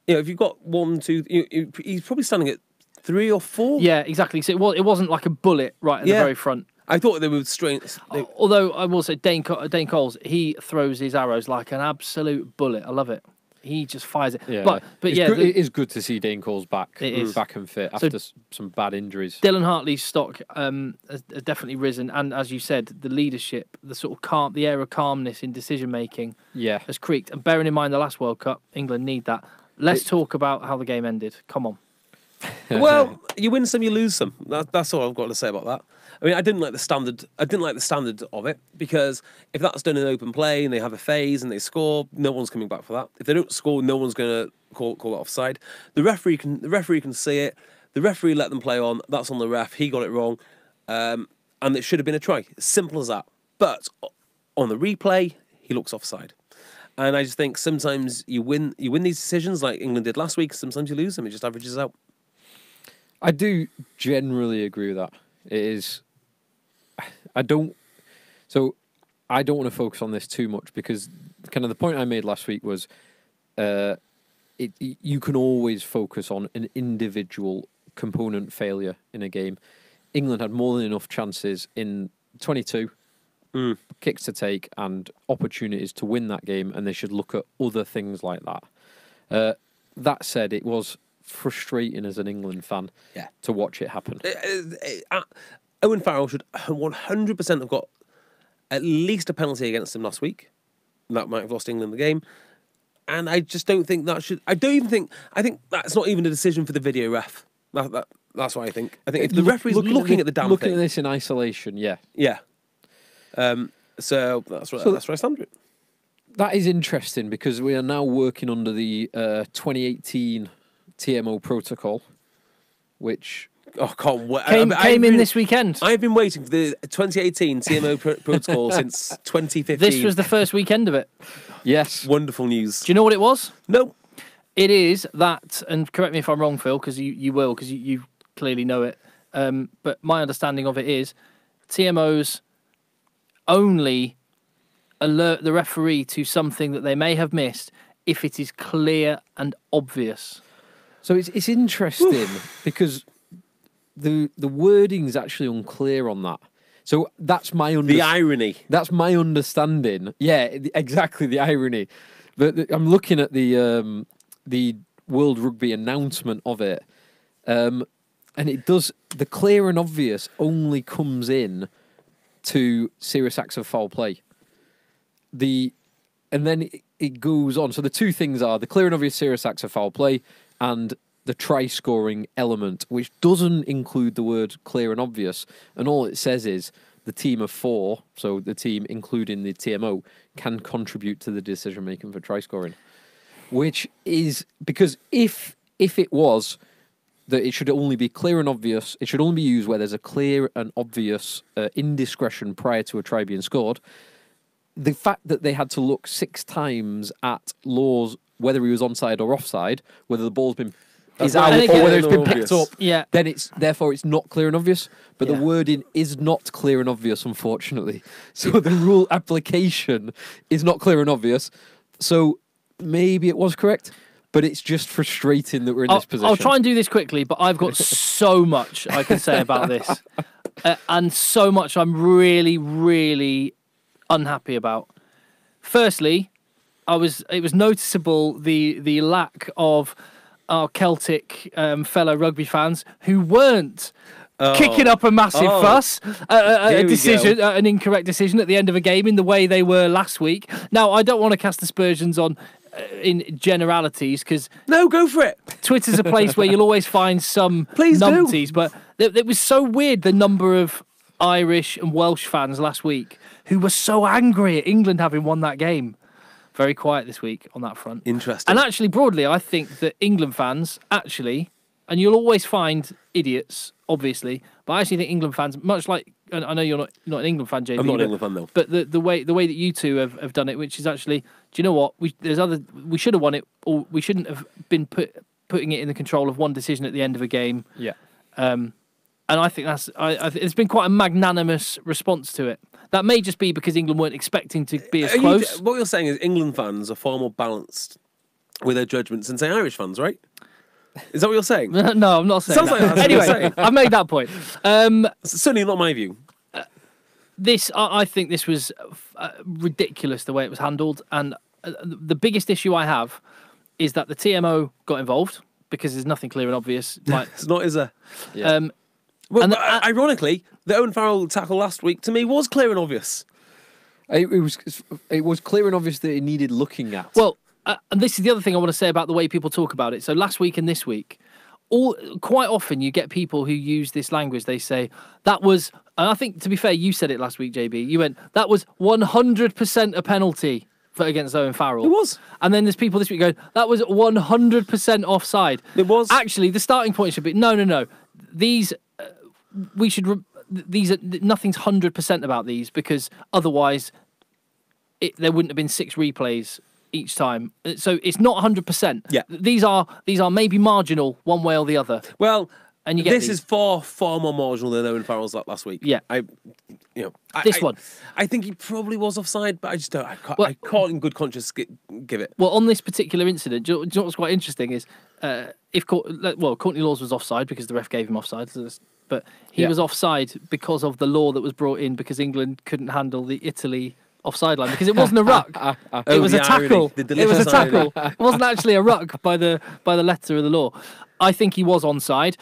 if you've got 1, 2, he's probably standing at 3 or 4. Yeah, exactly. So it wasn't like a bullet right at the very front. I thought they were strange. Although I will say Dane Coles, he throws his arrows like an absolute bullet. I love it. He just fires it. Yeah. But it is good to see Dane Coles back. It is. Back and fit after some bad injuries. Dylan Hartley's stock has definitely risen, and as you said, the leadership, the sort of the air of calmness in decision making, has creaked. And bearing in mind the last World Cup, England need that. Let's talk about how the game ended. Come on. Well, you win some, you lose some. That's all I've got to say about that. I mean, I didn't like the standard of it because if that's done in open play and they have a phase and they score, no one's coming back for that. If they don't score, no one's going to call it offside. The referee can see it. The referee let them play on. That's on the ref. He got it wrong, and it should have been a try. Simple as that. But on the replay, he looks offside. And I just think sometimes you win these decisions like England did last week. Sometimes you lose them. It just averages out. I do generally agree with that. It is. I don't want to focus on this too much because kind of the point I made last week was you can always focus on an individual component failure in a game. England had more than enough chances in 22, kicks to take and opportunities to win that game, and they should look at other things like that. that said, it was frustrating as an England fan to watch it happen. Owen Farrell should 100% have got at least a penalty against him last week. That might have lost England the game. And I just don't think that should... I think that's not even a decision for the video ref. That's what I think. I think if the referee's looking at the damn thing... Looking at this in isolation, yeah. Yeah. So that's where I stand with it. That is interesting because we are now working under the 2018 TMO protocol, which... Oh, can't wait. Came in this weekend. I've been waiting for the 2018 TMO protocol since 2015. This was the first weekend of it. Yes. Wonderful news. Do you know what it was? No. It is that, and correct me if I'm wrong, Phil, because you will, because you clearly know it. But my understanding of it is TMOs only alert the referee to something that they may have missed if it is clear and obvious. So it's interesting because the wording's actually unclear on that. So that's my the irony. That's my understanding. Yeah, exactly, the irony. But I'm looking at the World Rugby announcement of it, and it does, the clear and obvious only comes in to serious acts of foul play. And then it goes on. So the two things are the clear and obvious serious acts of foul play and the try-scoring element, which doesn't include the word clear and obvious. And all it says is the team of four, so the team including the TMO, can contribute to the decision-making for try-scoring. Which is, because if it was that it should only be clear and obvious, it should only be used where there's a clear and obvious indiscretion prior to a try being scored, the fact that they had to look 6 times at Laws, whether he was onside or offside, whether the ball's been is out or whether it's been picked up, then it's not clear and obvious. But the wording is not clear and obvious, unfortunately. So the rule application is not clear and obvious. So maybe it was correct, but it's just frustrating that we're in this position. I'll try and do this quickly, but I've got so much I can say about this. And so much I'm really, really unhappy about. Firstly, it was noticeable the lack of our Celtic fellow rugby fans who weren't kicking up a massive fuss, a decision, an incorrect decision at the end of a game in the way they were last week. Now, I don't want to cast aspersions on in generalities because no, go for it. Twitter's a place where you'll always find some numpties, but it was so weird the number of Irish and Welsh fans last week who were so angry at England having won that game. Very quiet this week on that front. Interesting. And actually, broadly, I think that England fans actually, and you'll always find idiots, obviously, but I actually think England fans, much like, and I know you're not an England fan, JB. I'm not an England fan, though. But the way that you two have done it, which is actually, do you know what? We should have won it, or we shouldn't have been putting it in the control of one decision at the end of a game. Yeah. And I think it's been quite a magnanimous response to it. That may just be because England weren't expecting to be as close. What you're saying is England fans are far more balanced with their judgments than, say, Irish fans, right? Is that what you're saying? No, I'm not saying Sounds that. like that's anyway, what you're saying. I've made that point. It's certainly not my view. I think this was ridiculous the way it was handled. And the biggest issue I have is that the TMO got involved because there's nothing clear and obvious. It's not, is there? Yeah. Well, ironically, the Owen Farrell tackle last week to me was clear and obvious. It was clear and obvious that it needed looking at. Well, and this is the other thing I want to say about the way people talk about it. So last week and this week, quite often you get people who use this language. They say that was, and I think to be fair, you said it last week, JB. You went, that was 100% a penalty against Owen Farrell. It was. And then there's people this week going, that was 100% offside. It was. Actually, the starting point should be no. These. These are nothing's 100% about these because otherwise there wouldn't have been 6 replays each time. So it's not 100%. Yeah. These are maybe marginal one way or the other. Well, and you get this is far more marginal than Owen Farrell's last week. Yeah. This one. I think he probably was offside, but I just don't. I can't in good conscience give it. Well, on this particular incident, do you know what's quite interesting is Courtney Laws was offside because the ref gave him offside. But he was offside because of the law that was brought in because England couldn't handle the Italy offside line because it wasn't a ruck. It was a the irony, tackle. the It was a delicious irony. tackle. It wasn't actually a ruck by the letter of the law. I think he was onside.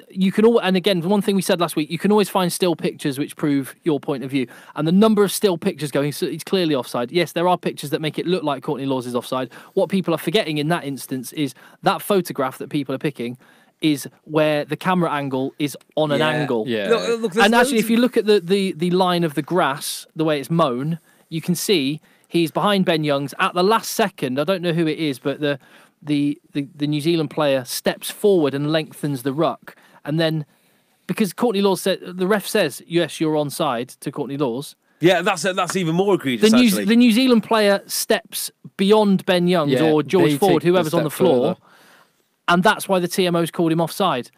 You can and again, one thing we said last week, you can always find still pictures which prove your point of view. And the number of still pictures going, so it's clearly offside. Yes, there are pictures that make it look like Courtney Lawes is offside. What people are forgetting in that instance is that photograph that people are picking is where the camera angle is on an angle. Yeah. Look, And actually, if you look at the line of the grass, the way it's mown, you can see he's behind Ben Youngs at the last second. I don't know who it is, but the New Zealand player steps forward and lengthens the ruck. And then, because Courtney Lawes said, the ref says, yes, you're onside to Courtney Lawes. Yeah, that's even more egregious, actually. The New Zealand player steps beyond Ben Youngs or George Ford, whoever's on the floor. Further. And that's why the TMO's called him offside.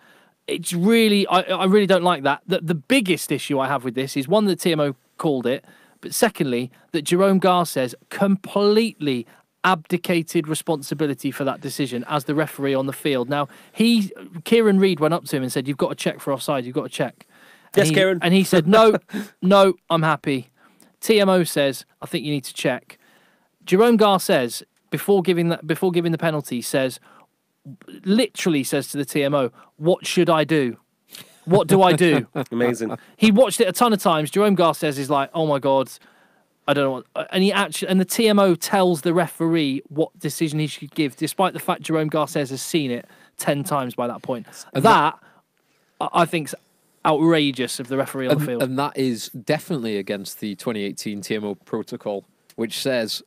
It's really, I really don't like that. The biggest issue I have with this is, one, the TMO called it, but secondly, that Jerome Garces completely abdicated responsibility for that decision as the referee on the field. Now, Kieran Reid went up to him and said, you've got to check for offside, you've got to check. Yes, Kieran. And he said, no, I'm happy. TMO says, I think you need to check. Jerome Garces, before giving the penalty, literally says to the TMO, what should I do? What do I do? Amazing. He watched it a ton of times. Jerome Garces is like, oh my God, I don't know what, and the TMO tells the referee what decision he should give, despite the fact Jerome Garces has seen it 10 times by that point. And that I think's outrageous of the referee on the field. And that is definitely against the 2018 TMO protocol, which says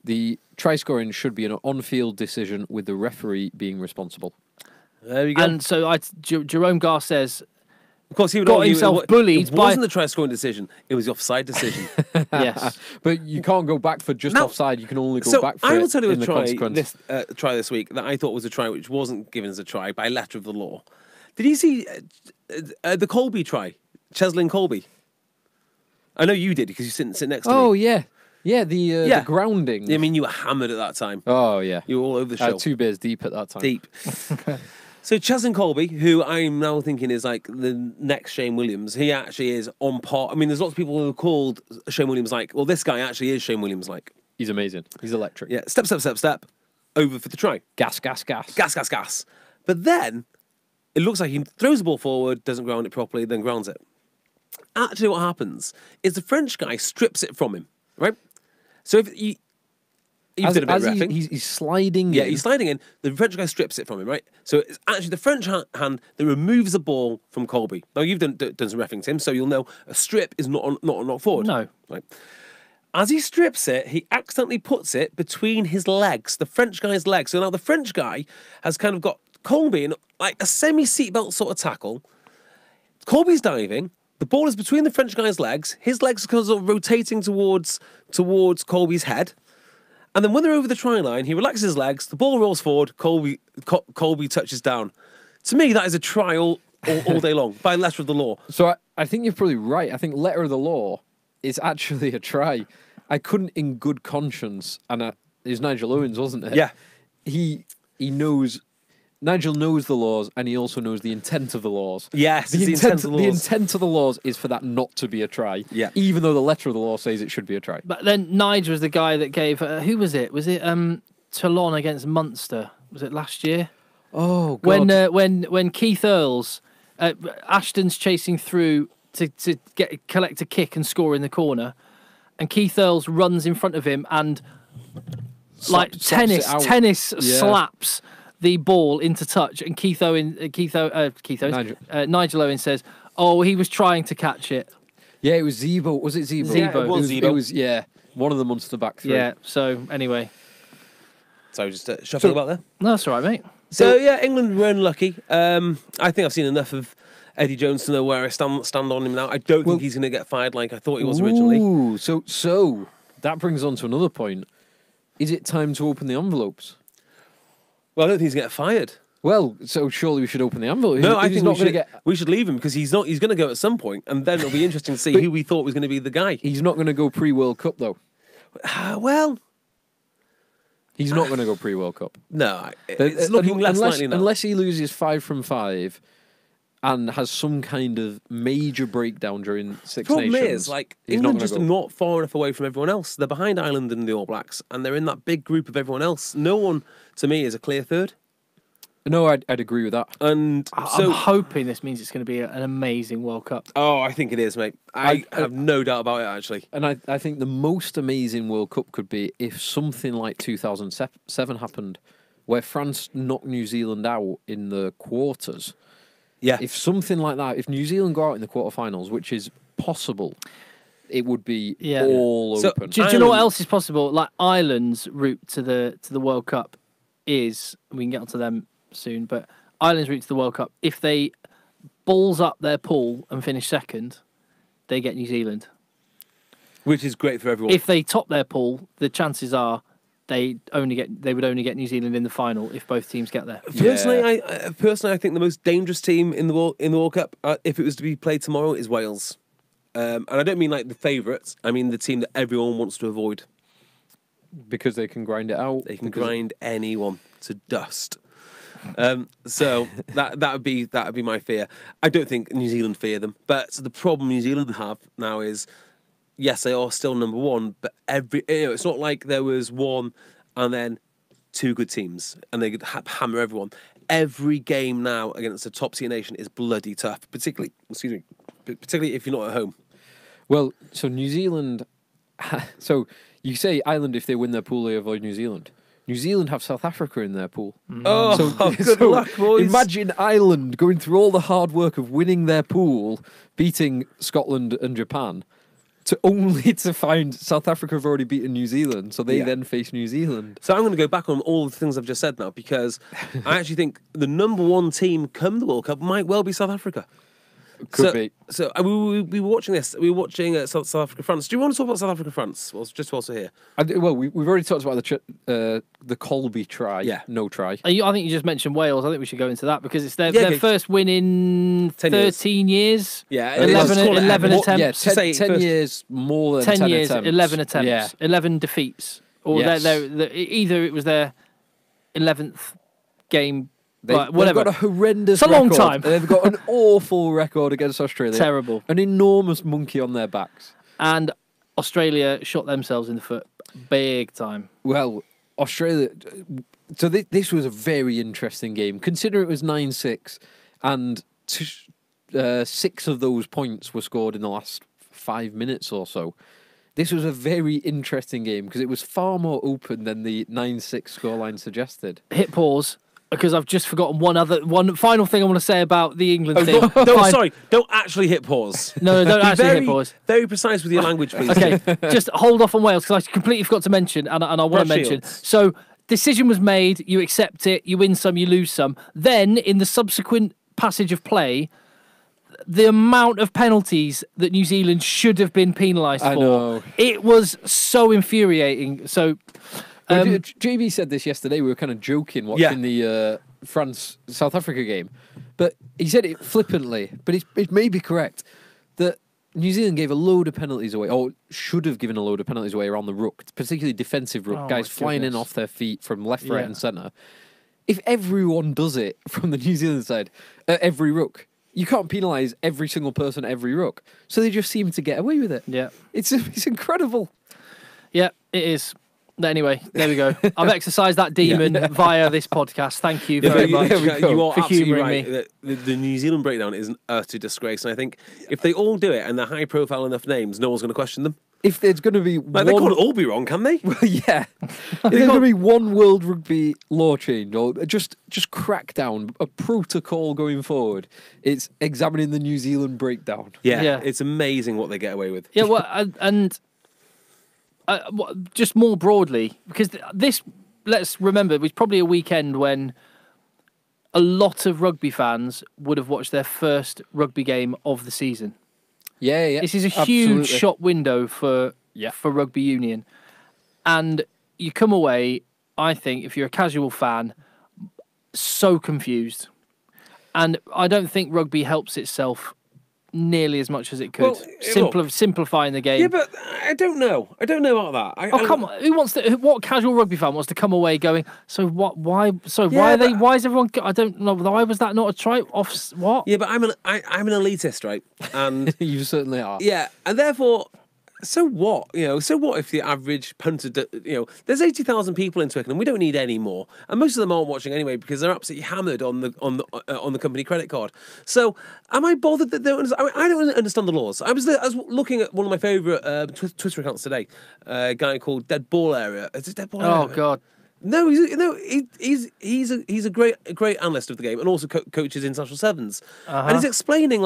the try scoring should be an on-field decision with the referee being responsible. There you go. And so Jerome Garces, of course, he would got himself bullied. It wasn't the try scoring decision; it was the offside decision. Yes, but you can't go back for just offside. You can only go back for I will tell you in the try this week that I thought was a try which wasn't given as a try by letter of the law. Did you see the Colby try, Cheslin Colby? I know you did because you sit next to me. Oh yeah, the grounding. I mean, you were hammered at that time. Oh yeah, you were all over the show. 2 beers deep at that time. Deep. So Cheslin Colby, who I'm now thinking is like the next Shane Williams, he actually is on par. I mean, there's lots of people who have called Shane Williams like, well, this guy actually is Shane Williams like. He's amazing. He's electric. Yeah, step, over for the try. Gas. But then it looks like he throws the ball forward, doesn't ground it properly, then grounds it. Actually, what happens is the French guy strips it from him, right? So if you... You've done a bit of reffing. He's sliding in. Yeah, he's sliding in. The French guy strips it from him, right? So it's actually the French hand that removes the ball from Colby. Now, you've done some reffing, Tim, so you'll know a strip is not a knock forward. No. Right. As he strips it, he accidentally puts it between his legs, the French guy's legs. So now the French guy has kind of got Colby in like a semi-seatbelt sort of tackle. Colby's diving. The ball is between the French guy's legs. His legs are sort of rotating towards Colby's head. And then when they're over the try line, he relaxes his legs, the ball rolls forward, Colby touches down. To me, that is a try all day long, by letter of the law. So I think you're probably right. I think letter of the law is actually a try. I couldn't in good conscience, and it was Nigel Owens, wasn't it? Yeah. He knows... Nigel knows the laws, and he also knows the intent of the laws. Yes, the intent of the laws. The intent of the laws is for that not to be a try. Yeah. Even though the letter of the law says it should be a try. But then Nigel was the guy that gave... who was it? Was it Toulon against Munster? Was it last year? Oh, God. When Keith Earls... Ashton's chasing through to collect a kick and score in the corner, and Keith Earls runs in front of him and tennis slaps the ball into touch, and Nigel Owen says, "Oh, he was trying to catch it." Yeah, it was Zebo. Was it Zebo? Zebo. It was Zebo. It was one of the Munster back three. Yeah. So anyway, so just shuffling about there. No, that's all right, mate. So yeah, England were unlucky. I think I've seen enough of Eddie Jones to know where I stand on him now. I don't think he's going to get fired like I thought he was originally. Ooh, so that brings on to another point. Is it time to open the envelopes? Well, I don't think he's going to get fired. Well, so surely we should open the envelope. No, I think we should leave him because he's going to go at some point, and then it'll be interesting to see who we thought was going to be the guy. He's not going to go pre-World Cup, though. Well... He's not going to go pre-World Cup. No, it's looking less likely now. Unless he loses 5 from 5 and has some kind of major breakdown during Six Problem Nations, is, like, he's England not just gonna are go. not far enough away from everyone else. They're behind Ireland and the All Blacks, and they're in that big group of everyone else. No one, to me, is a clear third. No, I'd agree with that. And I'm so, hoping this means it's going to be an amazing World Cup. oh, I think it is, mate. I have no doubt about it, actually. And I think the most amazing World Cup could be if something like 2007 happened, where France knocked New Zealand out in the quarters. Yeah. If something like that, if New Zealand go out in the quarterfinals, which is possible, it would be all So, open. Do you know what else is possible? Like Ireland's route to the World Cup is, we can get onto them soon, but Ireland's route to the World Cup, if they balls up their pool and finish second, they get New Zealand. Which is great for everyone. If they top their pool, the chances are they would only get New Zealand in the final if both teams get there. Personally, I think the most dangerous team in the World Cup, if it was to be played tomorrow, is Wales. And I don't mean like the favourites. I mean the team that everyone wants to avoid. Because they can grind it out. They can grind anyone to dust. So that would be my fear. I don't think New Zealand fear them, but the problem New Zealand have now is, yes, they are still number one, but it's not like there was one and then two good teams and they could hammer everyone. Every game now against a top tier nation is bloody tough, particularly if you're not at home. Well, so New Zealand. So you say Ireland, if they win their pool, they avoid New Zealand. New Zealand have South Africa in their pool. Oh, good luck, boys. Imagine Ireland going through all the hard work of winning their pool, beating Scotland and Japan, only to find South Africa have already beaten New Zealand, so they then face New Zealand. So I'm going to go back on all the things I've just said now, because I actually think the number one team come the World Cup might well be South Africa. Could be. So we were watching this. We were watching South Africa France. Do you want to talk about South Africa France? Well, just whilst we're here. Well, we've already talked about the Colby try. Yeah. No try. I think you just mentioned Wales. I think we should go into that because it's their Yeah, first win in 13 years. Yeah, 11 attempts. Yeah, Say 10 first- years more than 10 years, attempts. 11 attempts, Yeah. 11 defeats. Or Yes. either it was their 11th game. They've whatever. got a horrendous It's a long record. time. They've got an awful record against Australia. Terrible. An enormous monkey on their backs. And Australia shot themselves in the foot big time. Well, Australia... So this was a very interesting game. Consider it was 9-6 and 6 of those points were scored in the last 5 minutes or so. This was a very interesting game because it was far more open than the 9-6 scoreline suggested. Hit pause. Because I've just forgotten one final thing I want to say about the England thing. Don't actually hit pause. No, don't Be actually hit pause. Very precise with your language, please. Okay, just hold off on Wales because I completely forgot to mention, and I want to mention. Shields. So, decision was made, you accept it, you win some, you lose some. Then, in the subsequent passage of play, the amount of penalties that New Zealand should have been penalised for, know. it was so infuriating. So... JB said this yesterday. We were kind of joking watching the France-South Africa game. But he said it flippantly, but it may be correct, that New Zealand gave a load of penalties away, or should have given a load of penalties away around the ruck, particularly defensive ruck, guys flying in off their feet from left, right and centre. If everyone does it from the New Zealand side, every ruck, you can't penalise every single person at every ruck. So they just seem to get away with it. Yeah. It's incredible. Yeah, it is. Anyway, there we go. I've exercised that demon via this podcast. Thank you very much You are for absolutely humouring right. me. The New Zealand breakdown is an utter disgrace, and I think if they all do it and they're high-profile enough names, no one's going to question them. If there's going to be Like, they can't all be wrong, can they? yeah. If there's going to be one World Rugby law change or just crack down, a protocol going forward, it's examining the New Zealand breakdown. Yeah. It's amazing what they get away with. Yeah, well, and just more broadly, because this, let's remember, was probably a weekend when a lot of rugby fans would have watched their first rugby game of the season. Yeah. This is a absolutely. huge shop window for rugby union. And you come away, I think, if you're a casual fan, so confused. And I don't think rugby helps itself nearly as much as it could. Well, Simplifying the game. Yeah, but I don't know. I don't know about that. Come on! Who wants to? What casual rugby fan wants to come away going? So what? Why? So Yeah, why are they? but- Why is everyone? I don't know. Why was that not a try? Off what? Yeah, but I'm an elitist, right? And You certainly are. yeah, and therefore, so what? So what if the average punter? There's 80,000 people in Twickenham. We don't need any more, and most of them aren't watching anyway because they're absolutely hammered on the company credit card. So, am I bothered that they don't? I don't understand the laws. I was looking at one of my favourite Twitter accounts today, a guy called Dead Ball Area. Is it Dead Ball Area? Oh God! No, he's a great analyst of the game and also coaches international sevens, and he's explaining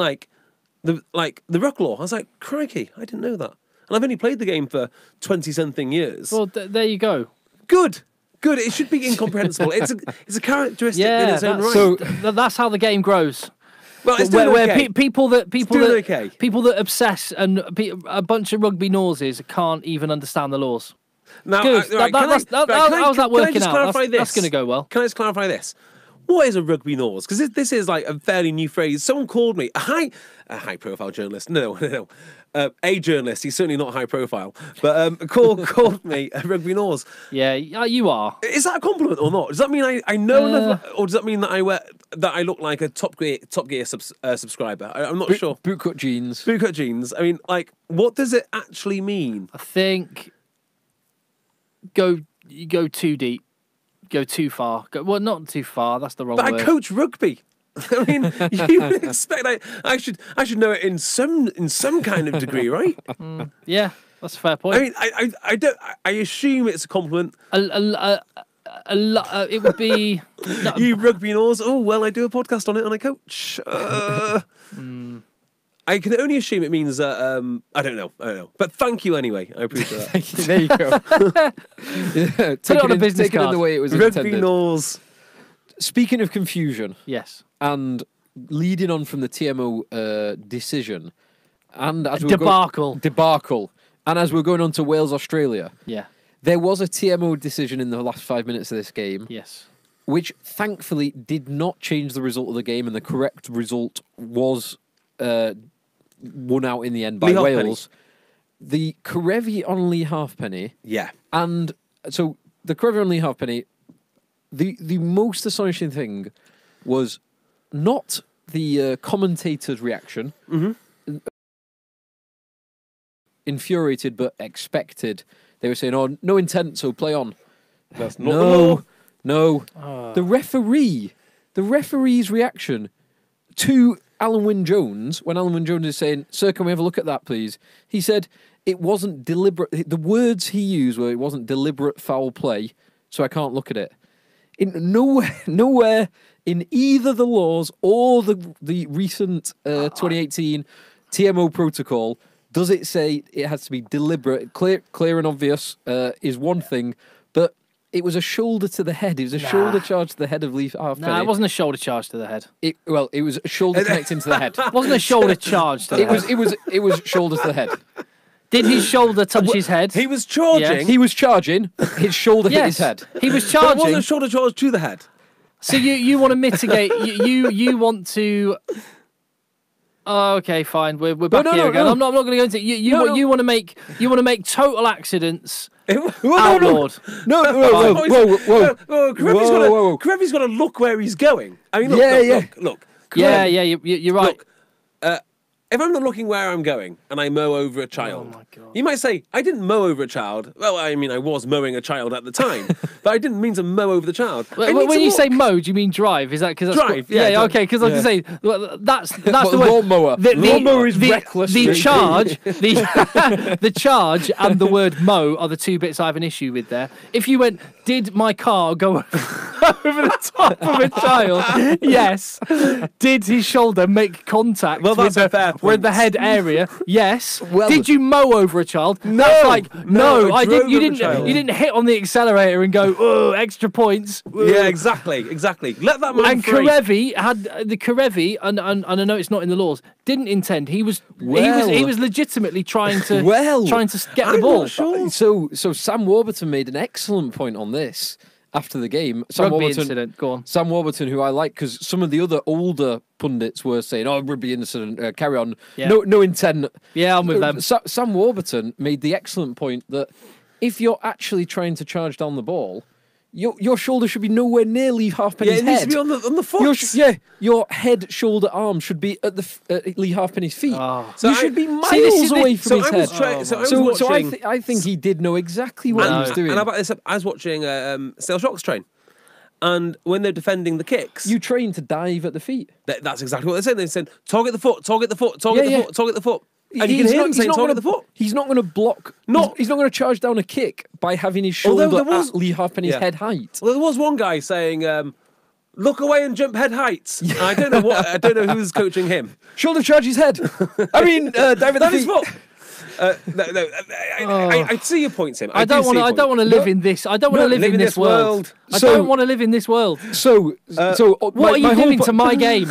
the ruck law. I was like, crikey, I didn't know that. And I've only played the game for 20-something years. Well, there you go. Good. It should be incomprehensible. It's a characteristic in its own right. So that's how the game grows. Well, it's doing where okay. people that okay. people that obsess and a bunch of rugby noses can't even understand the laws. Now, Good. How's that working out? That's going to go well. Can I just clarify this? What is a rugby nose? Because this is like a fairly new phrase. Someone called me a high-profile journalist. No. A journalist. He's certainly not high profile, but called me a rugby nose. Yeah, you are. Is that a compliment or not? Does that mean I know enough, or does that mean that I look like a Top Gear subscriber? I'm not sure. Bootcut jeans. Bootcut jeans. I mean, what does it actually mean? I think you go too deep, go too far. Well, not too far. That's the wrong word. But I coach rugby. I mean, you would expect I should know it in some kind of degree, right? Yeah, that's a fair point. I mean, I don't. I assume it's a compliment. It would be You rugby nose. Oh well, I do a podcast on it and I coach. I can only assume it means that I don't know. But thank you anyway. I appreciate that. There you go. Yeah, Put it on a business take it in card. the way it was Rugby intended. nose. Speaking of confusion, yes. and leading on from the TMO decision, and as debacle, and as we're going on to Wales, Australia, Yeah. there was a TMO decision in the last 5 minutes of this game, Yes. which thankfully did not change the result of the game, and the correct result was won out in the end by Lee Wales. The Karevi on Lee Halfpenny, Yeah. and so the Karevi on Lee Halfpenny. The most astonishing thing was not the commentator's reaction, infuriated but expected. They were saying, "Oh, no intent, so play on." That's not the law. No. The referee's reaction to Alan Wynne-Jones, when Alan Wynne-Jones is saying, "Sir, can we have a look at that, please?" He said it wasn't deliberate. The words he used were, "It wasn't deliberate foul play, so I can't look at it." Nowhere in either the laws or the recent 2018 TMO protocol does it say it has to be deliberate. Clear and obvious is one thing, but it was a shoulder to the head. It was a shoulder charge to the head of Leaf Halfpenny. No, it wasn't a shoulder charge to the head. It was a shoulder connecting to the head. It wasn't a shoulder charge to the head. It was shoulder to the head. Did his shoulder touch his head? He was charging. Yes. He was charging. His shoulder hit his head. He was But it charging. wasn't a shoulder charge to the head. So you want to mitigate? you want to? Oh, okay, fine. We're back here again. I'm not going to go into it. You want to make total accidents outlawed. No. Karevi's got to look where he's going. I mean, look. Yeah, you're right. Look, if I'm not looking where I'm going and I mow over a child, Oh my God. you might say, I didn't mow over a child. Well, I mean, I was mowing a child at the time, but I didn't mean to mow over the child. When you say mow, do you mean drive? Is that because that's Drive, yeah, drive. okay. Because I was going to say that's What, the word. lawnmower? Lawnmower is reckless. The charge, the charge, and the word mow are the two bits I have an issue with there. If you went, did my car go over the top of a child? Yes. Did his shoulder make contact Well, that's a fair point. with the head area? Yes. Well, did you mow over a child? No. That's like No, no. I I didn't. You drove over a didn't. child. You didn't hit on the accelerator and go, oh, extra points. Yeah, exactly. Let that man And free. Karevi had the Karevi, and I know it's not in the laws. Didn't intend. He was legitimately trying to get the I'm ball. not sure. So Sam Warburton made an excellent point on this, after the game. Rugby incident, go on. Sam Warburton, who I like, because some of the other older pundits were saying, "Oh, rugby incident, carry on, no intent." Yeah, I'm with them. Sam Warburton made the excellent point that if you're actually trying to charge down the ball, your shoulder should be nowhere near Lee Halfpenny's head. Yeah, it needs to be on the foot. Your head, shoulder, arm should be at Lee Halfpenny's feet. Oh. So you should be miles away from his head. I think he did know exactly what he was doing. And how about this? I was watching Stale Shocks train, and when they're defending the kicks, you train to dive at the feet. That's exactly what they're saying. They said, target the foot, target the foot, target the foot, target the foot. And you can hear him saying, target the foot. He's not going to block. He's not going to charge down a kick by having his shoulder at Lee Halfpenny's head height. Well, there was one guy saying, look away and jump head height. And I don't know who's coaching him. Shoulder charge his head. I mean, dive at the feet. I see your point, Tim. I don't want to live in this. I don't want to live in this world. I don't want to live in this world. So what are you doing to my game?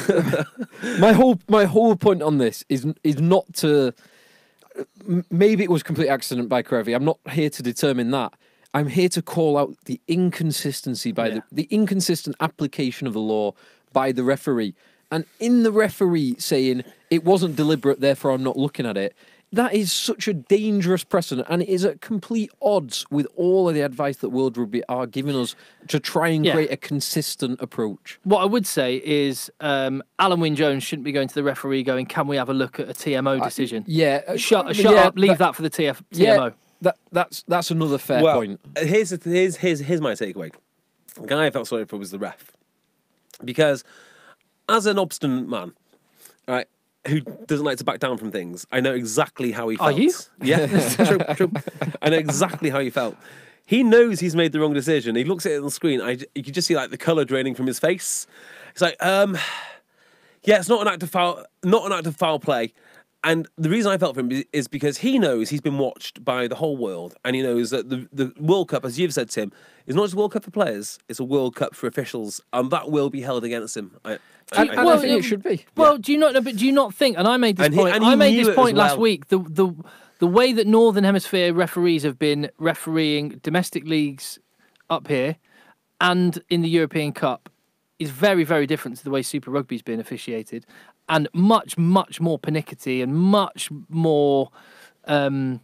My whole point on this is not to. Maybe it was complete accident by Krevy. I'm not here to determine that. I'm here to call out the inconsistency by the inconsistent application of the law by the referee, and in the referee saying it wasn't deliberate, therefore I'm not looking at it. That is such a dangerous precedent, and it is at complete odds with all of the advice that World Rugby are giving us to try and create a consistent approach. What I would say is Alan Wynne-Jones shouldn't be going to the referee going, can we have a look at a TMO decision? Shut up, leave that for the TMO. That's another fair point. Here's my takeaway. The guy I felt sorry for was the ref. Because as an obstinate man, right, who doesn't like to back down from things, I know exactly how he felt. Are you? Yeah, true. I know exactly how he felt. He knows he's made the wrong decision. He looks at it on the screen. You can just see like the colour draining from his face. It's like, it's not an act of foul play. And the reason I felt for him is because he knows he's been watched by the whole world, and he knows that the World Cup, as you've said, Tim, is not just a World Cup for players; it's a World Cup for officials, and that will be held against him. I think it should be. Well, do you not think? And I made this point. I made this point last week. The way that Northern Hemisphere referees have been refereeing domestic leagues up here and in the European Cup is very, very different to the way Super Rugby's been officiated, and much, much more pernickety and much more, I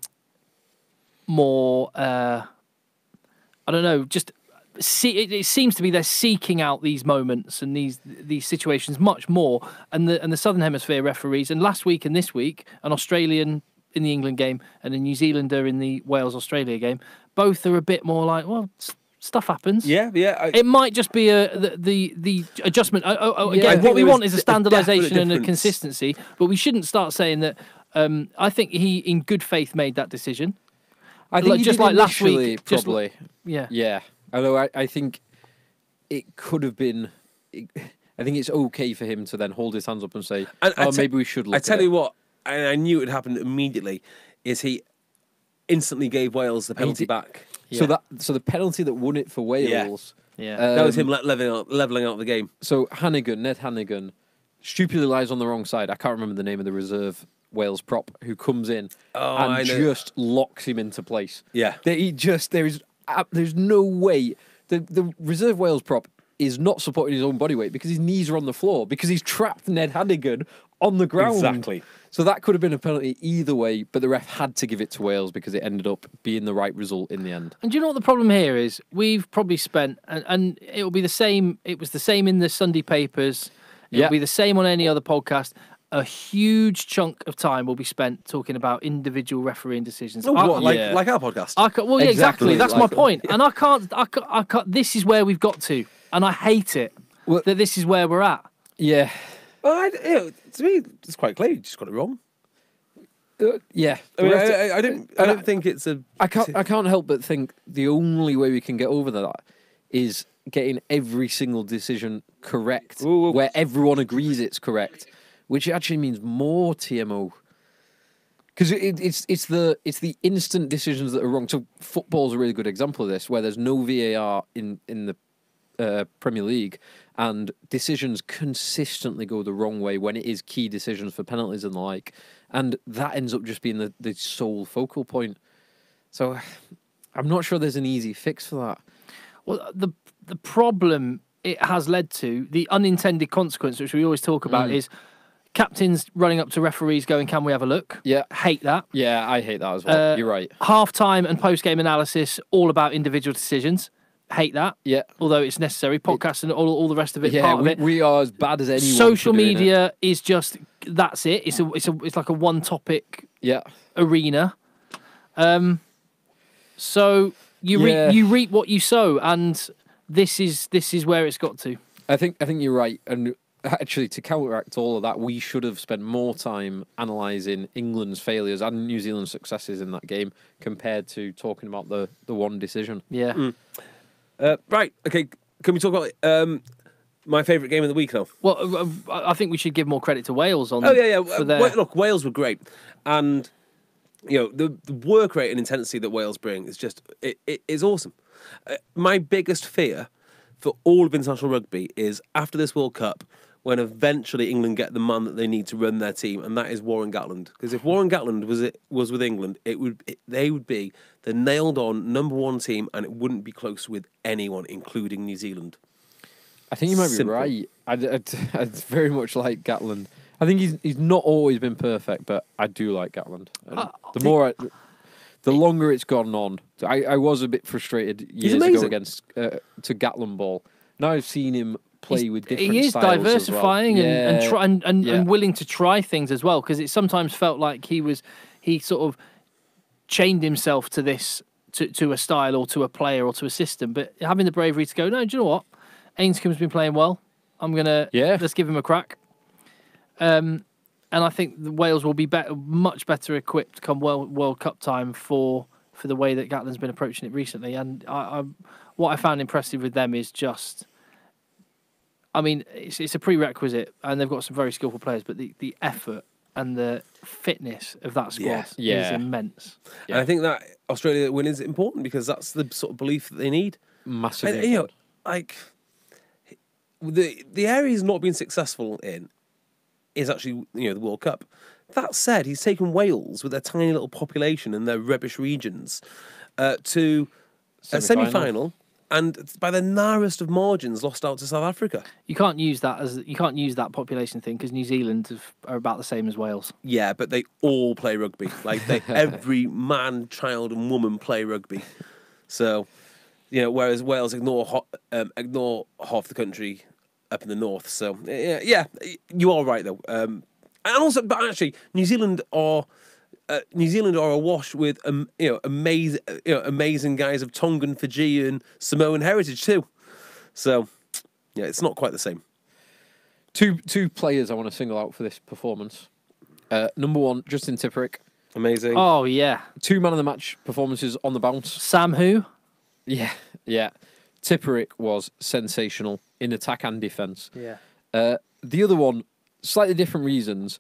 don't know, just it seems to be they're seeking out these moments and these situations much more, and the Southern Hemisphere referees, and last week and this week, an Australian in the England game and a New Zealander in the Wales-Australia game, both are a bit more like, well, stuff happens. Yeah. It might just be the adjustment. Again, what we want is a standardisation and a consistency, but we shouldn't start saying that. I think he, in good faith, made that decision. I think just like last week, probably. Yeah. Although I think it could have been. I think it's okay for him to then hold his hands up and say, maybe we should look at it. I tell you what, and I knew it would happen immediately, is he instantly gave Wales the penalty back. Yeah. So the penalty that won it for Wales, that was him leveling out the game. So Ned Hannigan, stupidly lies on the wrong side. I can't remember the name of the reserve Wales prop who comes in and just locks him into place. Yeah, there's no way the reserve Wales prop is not supporting his own body weight because his knees are on the floor because he's trapped Ned Hannigan on the ground. Exactly. So that could have been a penalty either way, but the ref had to give it to Wales because it ended up being the right result in the end. And do you know what the problem here is? We've probably spent, and it'll be the same, it was the same in the Sunday papers, it'll be the same on any other podcast, a huge chunk of time will be spent talking about individual refereeing decisions. Like our podcast? Exactly. That's my point. And I can't, this is where we've got to, and I hate it, that this is where we're at. Yeah. Well, to me, it's quite clear. You just got it wrong. Yeah, I mean, I don't think it's a. I can't help but think the only way we can get over that is getting every single decision correct, where everyone agrees it's correct, which actually means more TMO. Because it's the instant decisions that are wrong. So football's a really good example of this, where there's no VAR in the Premier League, and decisions consistently go the wrong way when it is key decisions for penalties and the like, and that ends up just being the sole focal point. So I'm not sure there's an easy fix for that. Well, the problem it has led to, the unintended consequence, which we always talk about, is captains running up to referees going, "Can we have a look?" Yeah. Hate that. Yeah, I hate that as well. You're right. Half-time and post-game analysis, all about individual decisions. Hate that. Yeah. Although it's necessary. Podcasts and all the rest of it, part of it. We are as bad as anyone. Social for doing media is just, that's it. It's like a one-topic arena. So you reap what you sow, and this is where it's got to. I think you're right, and actually to counteract all of that, we should have spent more time analysing England's failures and New Zealand's successes in that game compared to talking about the one decision. Yeah. Right. Okay. Can we talk about my favourite game of the week now? Well, I think we should give more credit to Wales on. Oh yeah. Look, Wales were great, and the work rate and intensity that Wales bring is just it is awesome. My biggest fear for all of international rugby is after this World Cup, when eventually England get the man that they need to run their team, and that is Warren Gatland. Because if Warren Gatland was with England, they would be the nailed-on #1 team, and it wouldn't be close with anyone, including New Zealand. I think you might be right. I'd very much like Gatland. I think he's not always been perfect, but I do like Gatland. The longer it's gone on, I was a bit frustrated years ago against to Gatland ball. Now I've seen him play with different He is styles diversifying as well. and willing to try things as well, because it sometimes felt like he sort of chained himself to this to a style or to a player or to a system, but having the bravery to go, no, do you know what? Ainscomb's been playing well. Let's give him a crack. And I think the Wales will be much better equipped come World Cup time for the way that Gatland's been approaching it recently. And what I found impressive with them is just, I mean, it's a prerequisite, and they've got some very skillful players, but the effort and the fitness of that squad is immense. Yeah. And I think that Australia win is important because that's the sort of belief that they need. Massively. And, the area he's not been successful in is actually, the World Cup. That said, he's taken Wales with their tiny little population and their rubbish regions to a semi-final, and by the narrowest of margins, lost out to South Africa. You can't use that population thing because New Zealand are about the same as Wales. Yeah, but they all play rugby. Like every man, child, and woman play rugby. So, whereas Wales ignore half the country up in the north. So yeah, you are right though. And also, but actually, New Zealand are awash with amazing guys of Tongan, Fijian, Samoan heritage too. So yeah, it's not quite the same. Two players I want to single out for this performance. Number one, Justin Tipperick. Amazing. Oh yeah. 2 man of the match performances on the bounce. Sam who? Yeah. Tipperick was sensational in attack and defence. Yeah. The other one, slightly different reasons.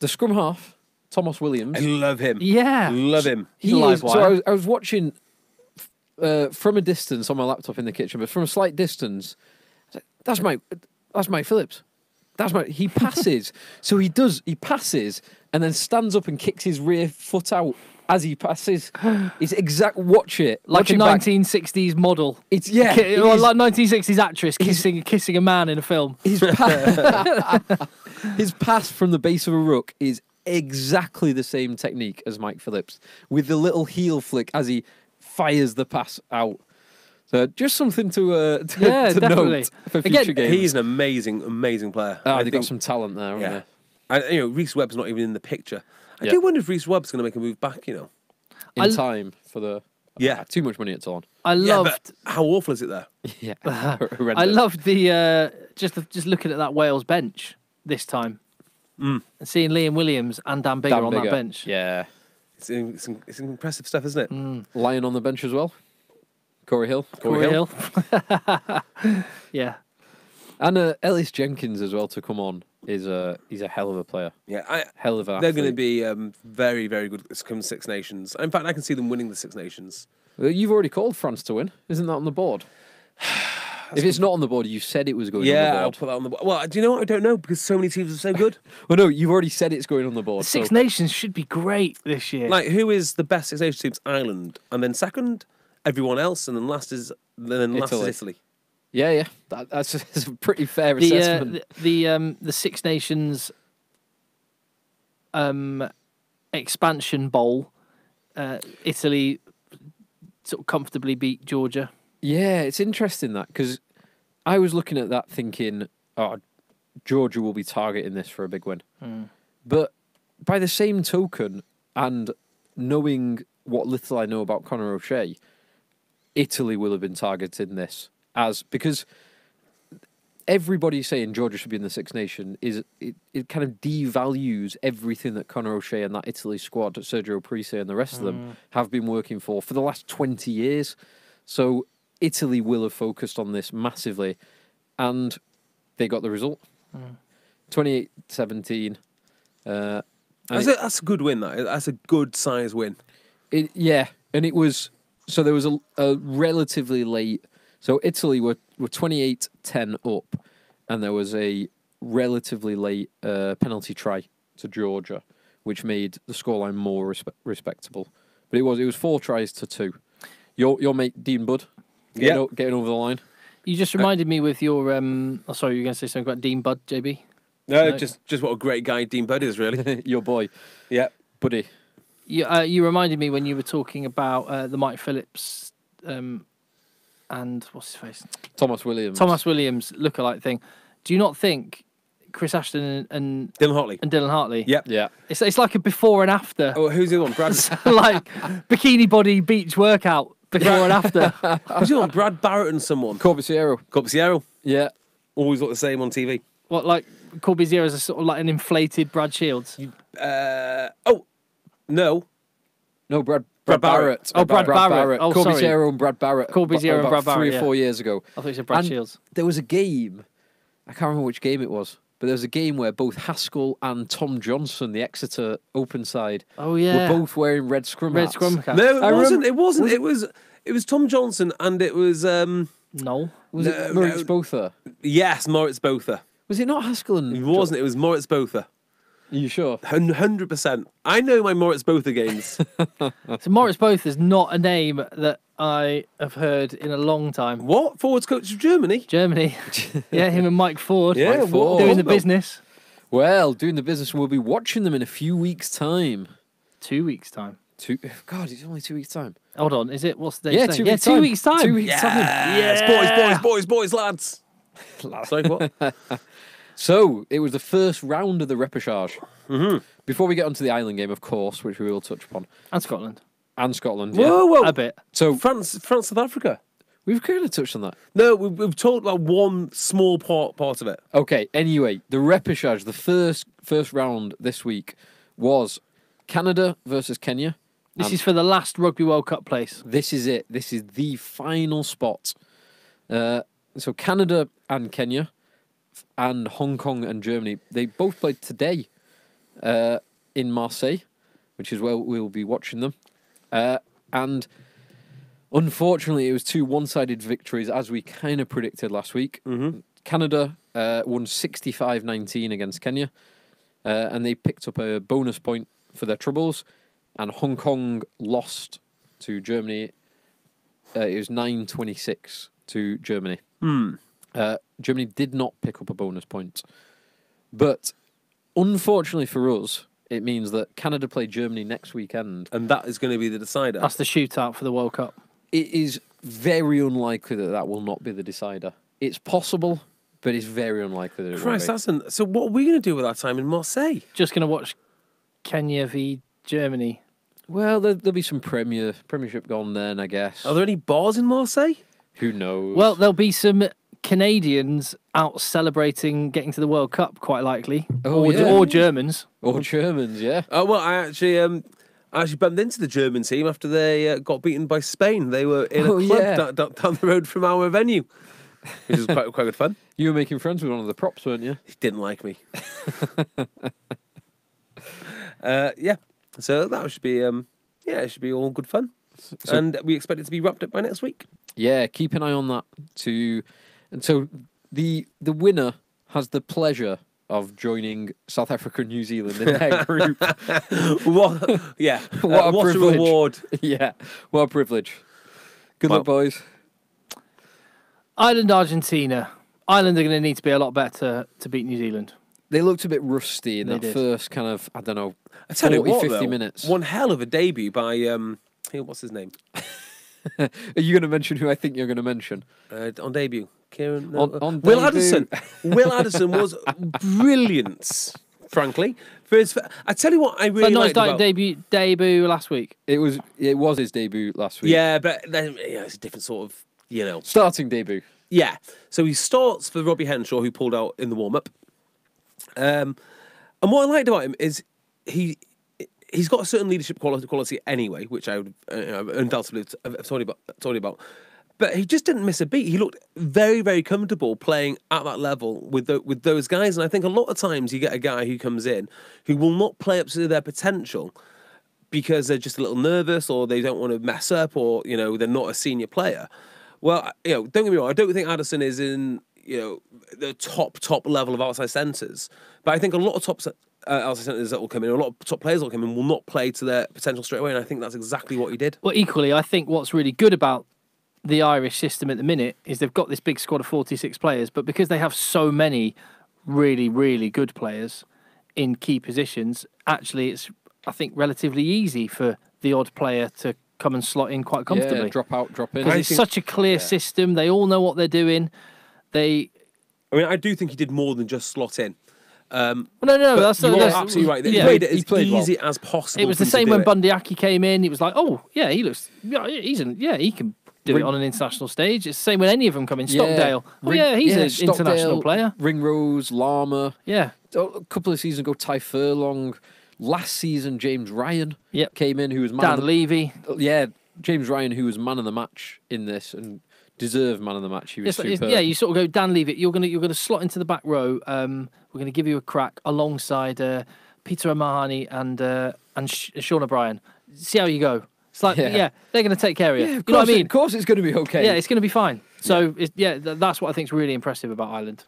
The scrum half, Thomas Williams. I love him. Yeah. Love him. He's a live wire. So I was watching from a distance on my laptop in the kitchen, but from a slight distance, I was like, that's Mike Phillips. He passes. So he passes and then stands up and kicks his rear foot out as he passes. It's watch it. Like a 1960s model. It's like 1960s actress kissing a man in a film. His pass from the base of a ruck is exactly the same technique as Mike Phillips, with the little heel flick as he fires the pass out. So just something to note for future games. He's an amazing player. They've got some talent there, haven't they? Reece Webb's not even in the picture. I do wonder if Reece Webb's going to make a move back, In time for the... too much money it's on. I loved... how awful is it there? Yeah. I loved the... just looking at that Wales bench this time. And seeing Liam Williams and Dan Biggar on that bench. Yeah. It's impressive stuff, isn't it? Lion on the bench as well. Corey Hill. Yeah. And Ellis Jenkins as well to come on. He's a hell of a player. Yeah, hell of an they're athlete. going to be very, very good come Six Nations. In fact, I can see them winning the Six Nations. You've already called France to win. Isn't that on the board? If it's not on the board, you said it was going on the board. Yeah, I'll put that on the board. Well, do you know what? I don't know because so many teams are so good. Well, no, you've already said it's going on the board. The Six Nations should be great this year. Like, who is the best Six Nations teams? Ireland. And then second, everyone else. And then last is Italy. Yeah. That's a pretty fair The assessment. the Six Nations expansion bowl, Italy sort of comfortably beat Georgia. Yeah, it's interesting that, because I was looking at that thinking, oh, Georgia will be targeting this for a big win. But by the same token, and knowing what little I know about Conor O'Shea, Italy will have been targeting this because everybody saying Georgia should be in the Six Nation it kind of devalues everything that Conor O'Shea and that Italy squad, Sergio Parise and the rest of them, have been working for the last 20 years. So Italy will have focused on this massively, and they got the result. 28-17. That's a good win. That's a good size win. Yeah, and it was... So there was a relatively late... So Italy were 28-10 up, and there was a relatively late penalty try to Georgia, which made the scoreline more respectable. But it was 4 tries to 2. Your mate Dean Budd getting over the line. You just reminded me with your... sorry, you were going to say something about Dean Budd, JB? No, just what a great guy Dean Budd is, really. Your boy. Yeah. Buddy. You reminded me when you were talking about the Mike Phillips and what's his face? Thomas Williams lookalike thing. Do you not think Chris Ashton and Dylan Hartley? Yep. Yeah. It's like a before and after. Oh, who's the other one? Brad. Like bikini body beach workout before and after. Who's the other one? Brad Barrett and someone. Corbisiero. Yeah. Always look the same on TV. What, like Corbisiero is a sort of like an inflated Brad Shields? No, Brad Barrett. Barrett. Oh, Brad Barrett. Oh, sorry. Corbisiero and Brad Barrett. Corbisiero and Brad Barrett, 3 or 4 years ago. I thought you said Brad And Shields. There was a game, I can't remember which game it was, but there was a game where both Haskell and Tom Johnson, the Exeter open side, were both wearing red scrum hats. caps. No, it wasn't. It was Tom Johnson, and it was No. Was it Moritz Botha? Yes, Moritz Botha. Was it not Haskell and... It wasn't. It was Moritz Botha. Are you sure? 100%. I know my Moritz Botha games. So Moritz Botha is not a name that I have heard in a long time. What? Forwards coach of Germany? Yeah, him and Mike Ford. Yeah, Mike Ford. Doing the business. Well, doing the business, we'll be watching them in a few weeks' time. 2 weeks' time. God, it's only 2 weeks' time. Hold on, is it? What's the date? Yeah, today? 2 weeks' 2 time. weeks' time. 2 weeks' time. Yes, boys, lads. Sorry, what? So, it was the first round of the repechage. Before we get onto the Ireland game, of course, which we will touch upon. And Scotland. Yeah. Whoa. A bit. So, France, South Africa. we've kind of touched on that. No, we've talked about one small part of it. Okay, anyway, the repechage, the first round this week was Canada versus Kenya. This is for the last Rugby World Cup place. This is it. This is the final spot. So Canada and Kenya and Hong Kong and Germany, they both played today in Marseille, which is where we'll be watching them. And unfortunately, it was 2 one-sided victories, as we kind of predicted last week. Canada won 65-19 against Kenya, and they picked up a bonus point for their troubles. And Hong Kong lost to Germany. It was 9-26 to Germany. Germany did not pick up a bonus point. But unfortunately for us, it means that Canada play Germany next weekend. And that is going to be the decider. That's the shootout for the World Cup. It is very unlikely that will not be the decider. It's possible, but it's very unlikely that it Christ, will be. So what are we going to do with our time in Marseille? Just going to watch Kenya v Germany. Well, there'll be some Premiership gone then, I guess. Are there any bars in Marseille? Who knows? Well, there'll be some Canadians out celebrating getting to the World Cup, quite likely. Oh, or, yeah. or Germans. Or Germans, yeah. Oh, well, I actually bumped into the German team after they got beaten by Spain. They were in a club down the road from our venue, which is quite good fun. You were making friends with one of the props, weren't you? He didn't like me. Yeah. So that should be it should be all good fun. And we expect it to be wrapped up by next week. Yeah, keep an eye on that and so the winner has the pleasure of joining South Africa and New Zealand in their group. What a privilege. reward. Yeah, what a privilege. Good luck, boys. Ireland, Argentina. Ireland are going to need to be a lot better to beat New Zealand. They looked a bit rusty in They that did. first kind of, I don't know, I tell 40, you what, 50 though, minutes. one hell of a debut by what's his name Are you going to mention who I think you're going to mention? on debut? Kieran, no, On Will debut. Addison. Will Addison was brilliant. Frankly, I tell you what, I really Nice liked about debut last week. It was his debut last week. Yeah, but then it's a different sort of Starting debut. Yeah, so he starts for Robbie Henshaw, who pulled out in the warm up. And what I liked about him is he's got a certain leadership quality anyway, which I would undoubtedly have told you about. But he just didn't miss a beat. He looked very, very comfortable playing at that level with those guys. And I think a lot of times you get a guy who comes in who will not play up to their potential because they're just a little nervous or they don't want to mess up or, they're not a senior player. Well, don't get me wrong, I don't think Addison is in, the top level of outside centres. But I think a lot of top outside centres that will come in, a lot of top players that will come in will not play to their potential straight away. And I think that's exactly what he did. Well, equally, I think what's really good about the Irish system at the minute is they've got this big squad of 46 players, but because they have so many really, really good players in key positions, actually it's, I think, relatively easy for the odd player to come and slot in quite comfortably. Yeah, drop out, drop in. Because it's such a clear system. They all know what they're doing. I do think he did more than just slot in. No, that's absolutely right. He played it as easy as possible. It was the same when Bundyaki came in. He was like, oh, yeah, he can do it on an international stage. It's the same when any of them come in. Stockdale. He's an international player. Ringrose, Lama. Yeah. A couple of seasons ago, Ty Furlong. Last season, James Ryan came in, who was Dan Levy. Yeah, James Ryan, who was man of the match in this and deserved man of the match. He was superb. You sort of go, Dan Levy, you're gonna slot into the back row. We're gonna give you a crack alongside Peter O'Mahony and Sean O'Brien. See how you go. It's like, they're going to take care of you. Yeah, you know what I mean? Of course it's going to be okay. Yeah, it's going to be fine. So, that's what I think is really impressive about Ireland.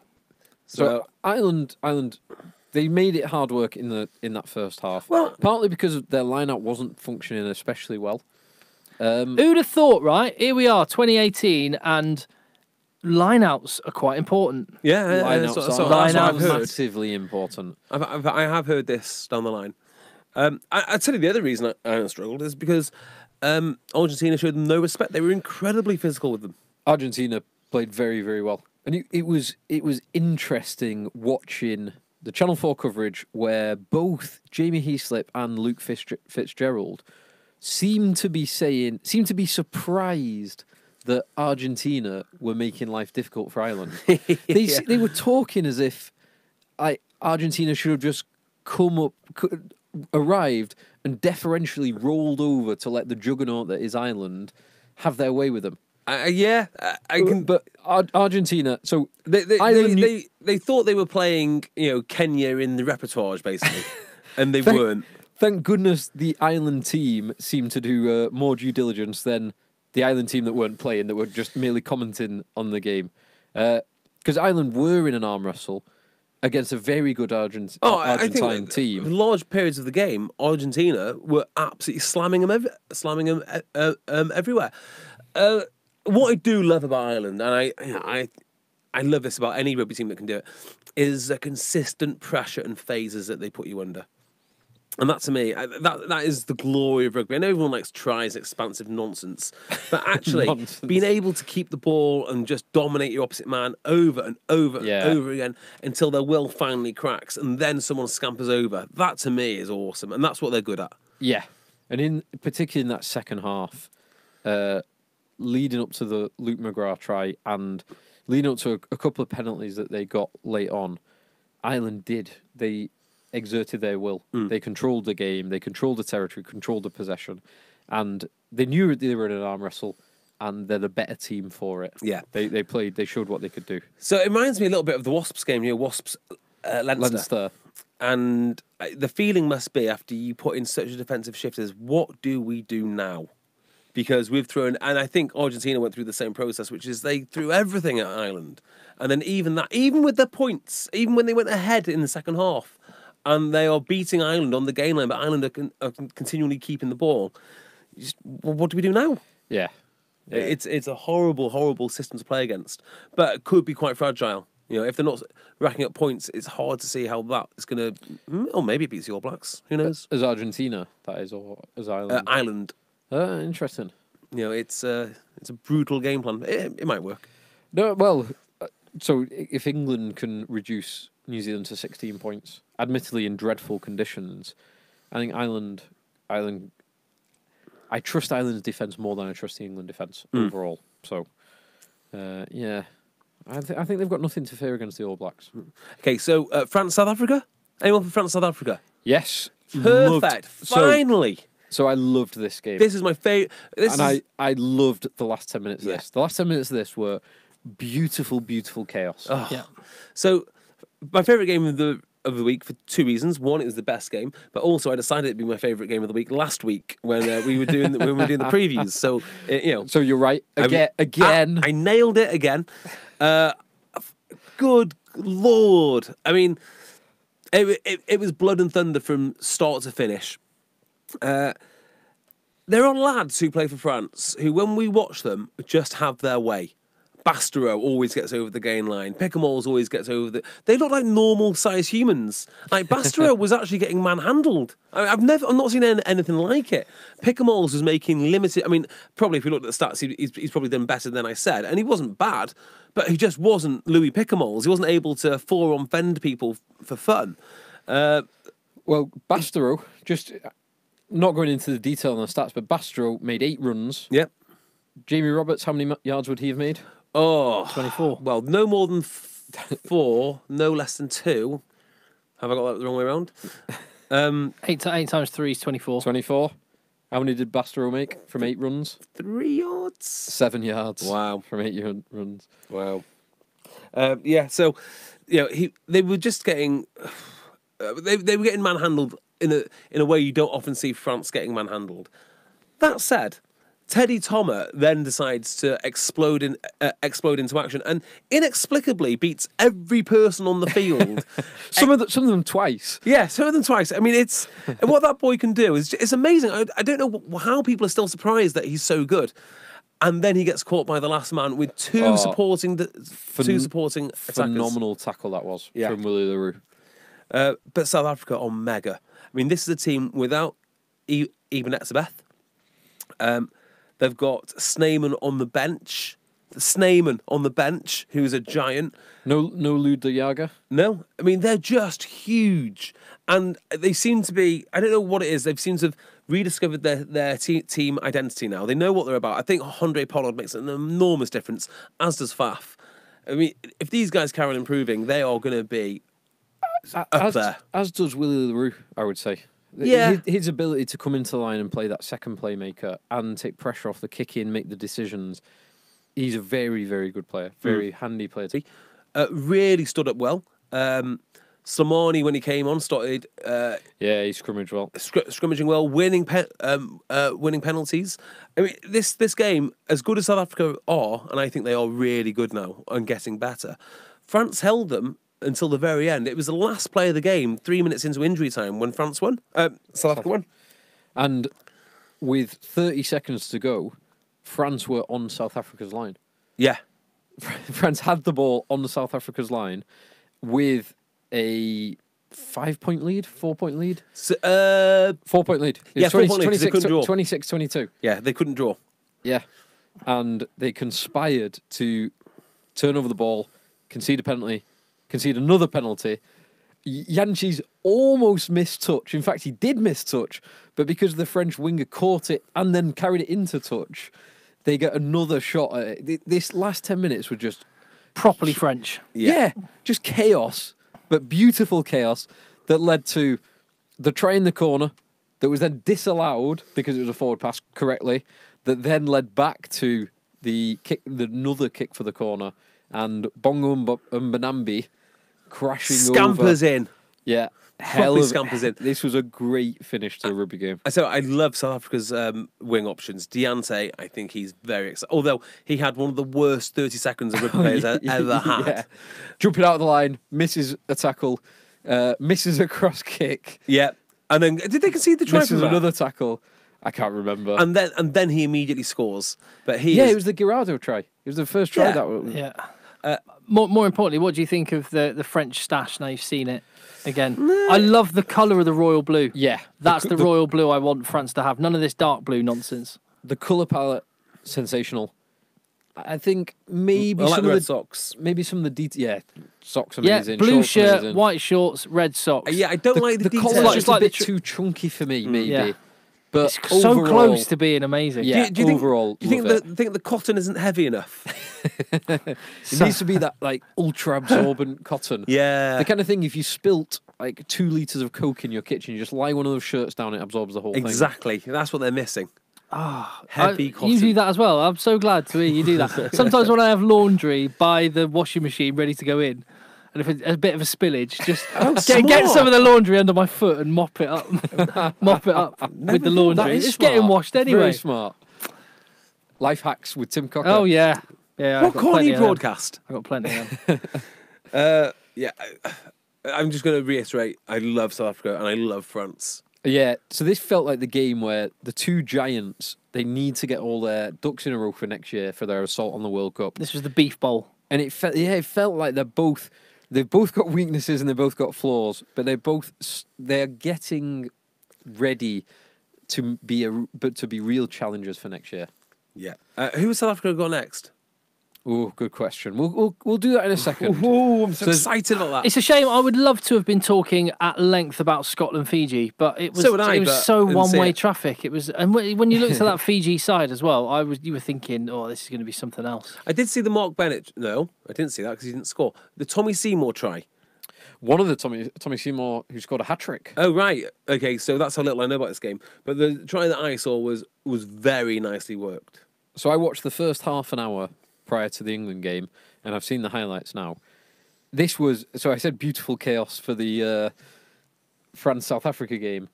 So Ireland, they made it hard work in that first half. Well, partly because their lineout wasn't functioning especially well. Who'd have thought, right? Here we are, 2018, and lineouts are quite important. Yeah, lineouts are massively important. I have heard this down the line. I tell you the other reason I struggled is because Argentina showed them no respect. They were incredibly physical with them. Argentina played very, very well, and it was interesting watching the Channel 4 coverage where both Jamie Heaslip and Luke Fitzgerald seemed to be surprised that Argentina were making life difficult for Ireland. They were talking as if Argentina should have just arrived and deferentially rolled over to let the juggernaut that is Ireland have their way with them. But Argentina. So they thought they were playing, Kenya in the repertoire basically, and they weren't. Thank goodness the Ireland team seemed to do more due diligence than the Ireland team that weren't playing, that were just merely commenting on the game. Because Ireland were in an arm wrestle against a very good Argentine team. In large periods of the game, Argentina were absolutely slamming them everywhere. What I do love about Ireland, and I love this about any rugby team that can do it, is the consistent pressure and phases that they put you under. And that, to me, that is the glory of rugby. I know everyone tries expansive nonsense, but actually being able to keep the ball and just dominate your opposite man over and over and over again until their will finally cracks and then someone scampers over, that to me is awesome. And that's what they're good at. Yeah. And particularly in that second half, leading up to the Luke McGrath try and leading up to a couple of penalties that they got late on, Ireland they exerted their will. They controlled the game, they controlled the territory, controlled the possession, and they knew they were in an arm wrestle, and they're the better team for it. Yeah. They showed what they could do. So it reminds me a little bit of the Wasps game, Wasps Leinster. And the feeling must be, after you put in such a defensive shift, is what do we do now? Because we've thrown, and I think Argentina went through the same process, which is they threw everything at Ireland. And then even with their points, even when they went ahead in the second half, and they are beating Ireland on the gain line, but Ireland are continually keeping the ball. What do we do now? Yeah. Yeah. It's a horrible, horrible system to play against, but it could be quite fragile. You know, if they're not racking up points, it's hard to see how that is going to. Or maybe it beats the All Blacks. Who knows? As Argentina, that is, or as Ireland. Ireland. Interesting. You know, it's a brutal game plan. It might work. No, well, so if England can reduce New Zealand to 16 points, admittedly in dreadful conditions, I think Ireland. I trust Ireland's defence more than I trust the England defence overall. So, yeah, I think they've got nothing to fear against the All Blacks. Okay, so France, South Africa. Anyone from France, South Africa? Yes, Perfect. Finally. So I loved this game. This is my favourite. I loved the last 10 minutes of Yeah. this. The last 10 minutes of this were beautiful, beautiful chaos. Oh. Yeah. So, my favourite game of the week for two reasons. One, it was the best game, but also I decided it'd be my favourite game of the week last week when we were doing the previews. So, you know. So you're right again. I nailed it again. Good Lord! I mean, it was blood and thunder from start to finish. There are lads who play for France who, when we watch them, just have their way. Bastereau always gets over the gain line. Pickamoles always gets over the. They look like normal-sized humans. Like Bastereau was actually getting manhandled. I've not seen anything like it. Pickamoles was making limited. I mean, probably if you looked at the stats, he's probably done better than I said, and he wasn't bad, but he just wasn't Louis Pickamoles. He wasn't able to four-on fend people for fun. Well, Bastereau, just not going into the detail on the stats, but Bastereau made 8 runs. Yep. Jamie Roberts, how many yards would he have made? Oh, 24. Well, no more than 4, no less than 2. Have I got that the wrong way around? 8 times 3 is 24. 24. How many did Bastereau make from 8 runs? 3 yards. 7 yards. Wow. From 8 runs. Wow. Yeah. So, you know, they were just getting. They were getting manhandled in a way you don't often see France getting manhandled. That said, Teddy Thomas then decides to explode into action and inexplicably beats every person on the field. Some of them twice. Yeah, some of them twice. I mean, it's what that boy can do is amazing. I don't know how people are still surprised that he's so good. And then he gets caught by the last man with two supporting attackers. Phenomenal tackle that was from Willie LaRue. But South Africa are mega. I mean, this is a team without Eben Etzebeth. They've got Snyman on the bench. Snyman on the bench, who's a giant. No Luda Yaga? No. I mean, they're just huge. And they seem to be, I don't know what it is, they've seemed to have rediscovered their team identity now. They know what they're about. I think Andre Pollard makes an enormous difference, as does Faf. I mean, if these guys carry on improving, they are going to be up there. As does Willie LaRue, I would say. Yeah. His ability to come into the line and play that second playmaker and take pressure off the kick in, make the decisions. He's a very, very good player. Very handy player. Really stood up well. Samani, when he came on, started. He scrimmaged well. Scrimmaging well, winning penalties. I mean, this game, as good as South Africa are, and I think they are really good now and getting better. France held them until the very end. It was the last play of the game, 3 minutes into injury time, when France won. South Africa won. And with 30 seconds to go, France were on South Africa's line. Yeah. France had the ball on the South Africa's line with a 5-point lead, 4-point lead? 4-point lead. Yeah, 4-point lead, 'cause they couldn't draw. 26-22. Yeah, they couldn't draw. Yeah. And they conspired to turn over the ball, concede a penalty, concede another penalty. Yanchi's almost missed touch. In fact, he did miss touch, but because the French winger caught it and then carried it into touch, they get another shot at it. This last 10 minutes were just properly French. Yeah, just chaos, but beautiful chaos that led to the try in the corner that was then disallowed because it was a forward pass correctly, that then led back to the kick, another kick for the corner, and Bongo Mbanambi crashing Scampers over. in. Yeah. Scampers in. This was a great finish to the rugby game. So I love South Africa's wing options. Deante, I think he's very exciting. Although he had one of the worst 30 seconds of rugby players ever had. Yeah. Jumping out of the line, misses a tackle, misses a cross kick. Yeah. And then, did they concede the try misses from that? another tackle. I can't remember. And then he immediately scores. But it was the Girardo try. It was the first try that was. Yeah. More importantly, what do you think of the French stash now you've seen it again? I love the colour of the royal blue. Yeah. That's the royal blue I want France to have. None of this dark blue nonsense. The colour palette, sensational. I think maybe I like some the of red the socks. Maybe some of the details. Yeah, socks amazing. Yeah, blue shorts shirt, amazing. white shorts, red socks. Yeah, I don't like the details. collar's It's just like a bit the too chunky for me, maybe. Yeah. But It's so overall, close to being amazing. Yeah, Do you think, overall, do you love think the cotton isn't heavy enough? it needs to be that like ultra absorbent cotton. Yeah. The kind of thing if you spilt like 2 litres of Coke in your kitchen, you just lie one of those shirts down, it absorbs the whole thing. Exactly. That's what they're missing. Heavy cotton. You do that as well. I'm so glad to hear you do that. Sometimes when I have laundry by the washing machine ready to go in, and if it's a bit of a spillage, just get some of the laundry under my foot and mop it up. With the laundry. That is It's getting smart. washed anyway. Very smart. Life hacks with Tim Cocker. Oh yeah, yeah. What corny broadcast? I've got plenty of them. Yeah. I'm just going to reiterate, I love South Africa and I love France. Yeah, so this felt like the game where the two giants, they need to get all their ducks in a row for next year for their assault on the World Cup. This was the beef bowl. And it felt like they've both got weaknesses and they've both got flaws, but they're getting ready to be real challengers for next year. Yeah. Who was South Africa got next? Oh, good question. We'll do that in a second. Oh, I'm so excited about that. It's a shame. I would love to have been talking at length about Scotland Fiji, but it was So would I, it was but so didn't see one-way it. traffic. It was, and when you looked at that Fiji side as well, you were thinking, oh, this is going to be something else. I did see the Mark Bennett. No, I didn't see that because he didn't score. The Tommy Seymour try. One of the Tommy Seymour who scored a hat-trick. Oh, right. Okay, so that's how little I know about this game. But the try that I saw was very nicely worked. So I watched the first half an hour prior to the England game, and I've seen the highlights now. So I said beautiful chaos for the France-South Africa game.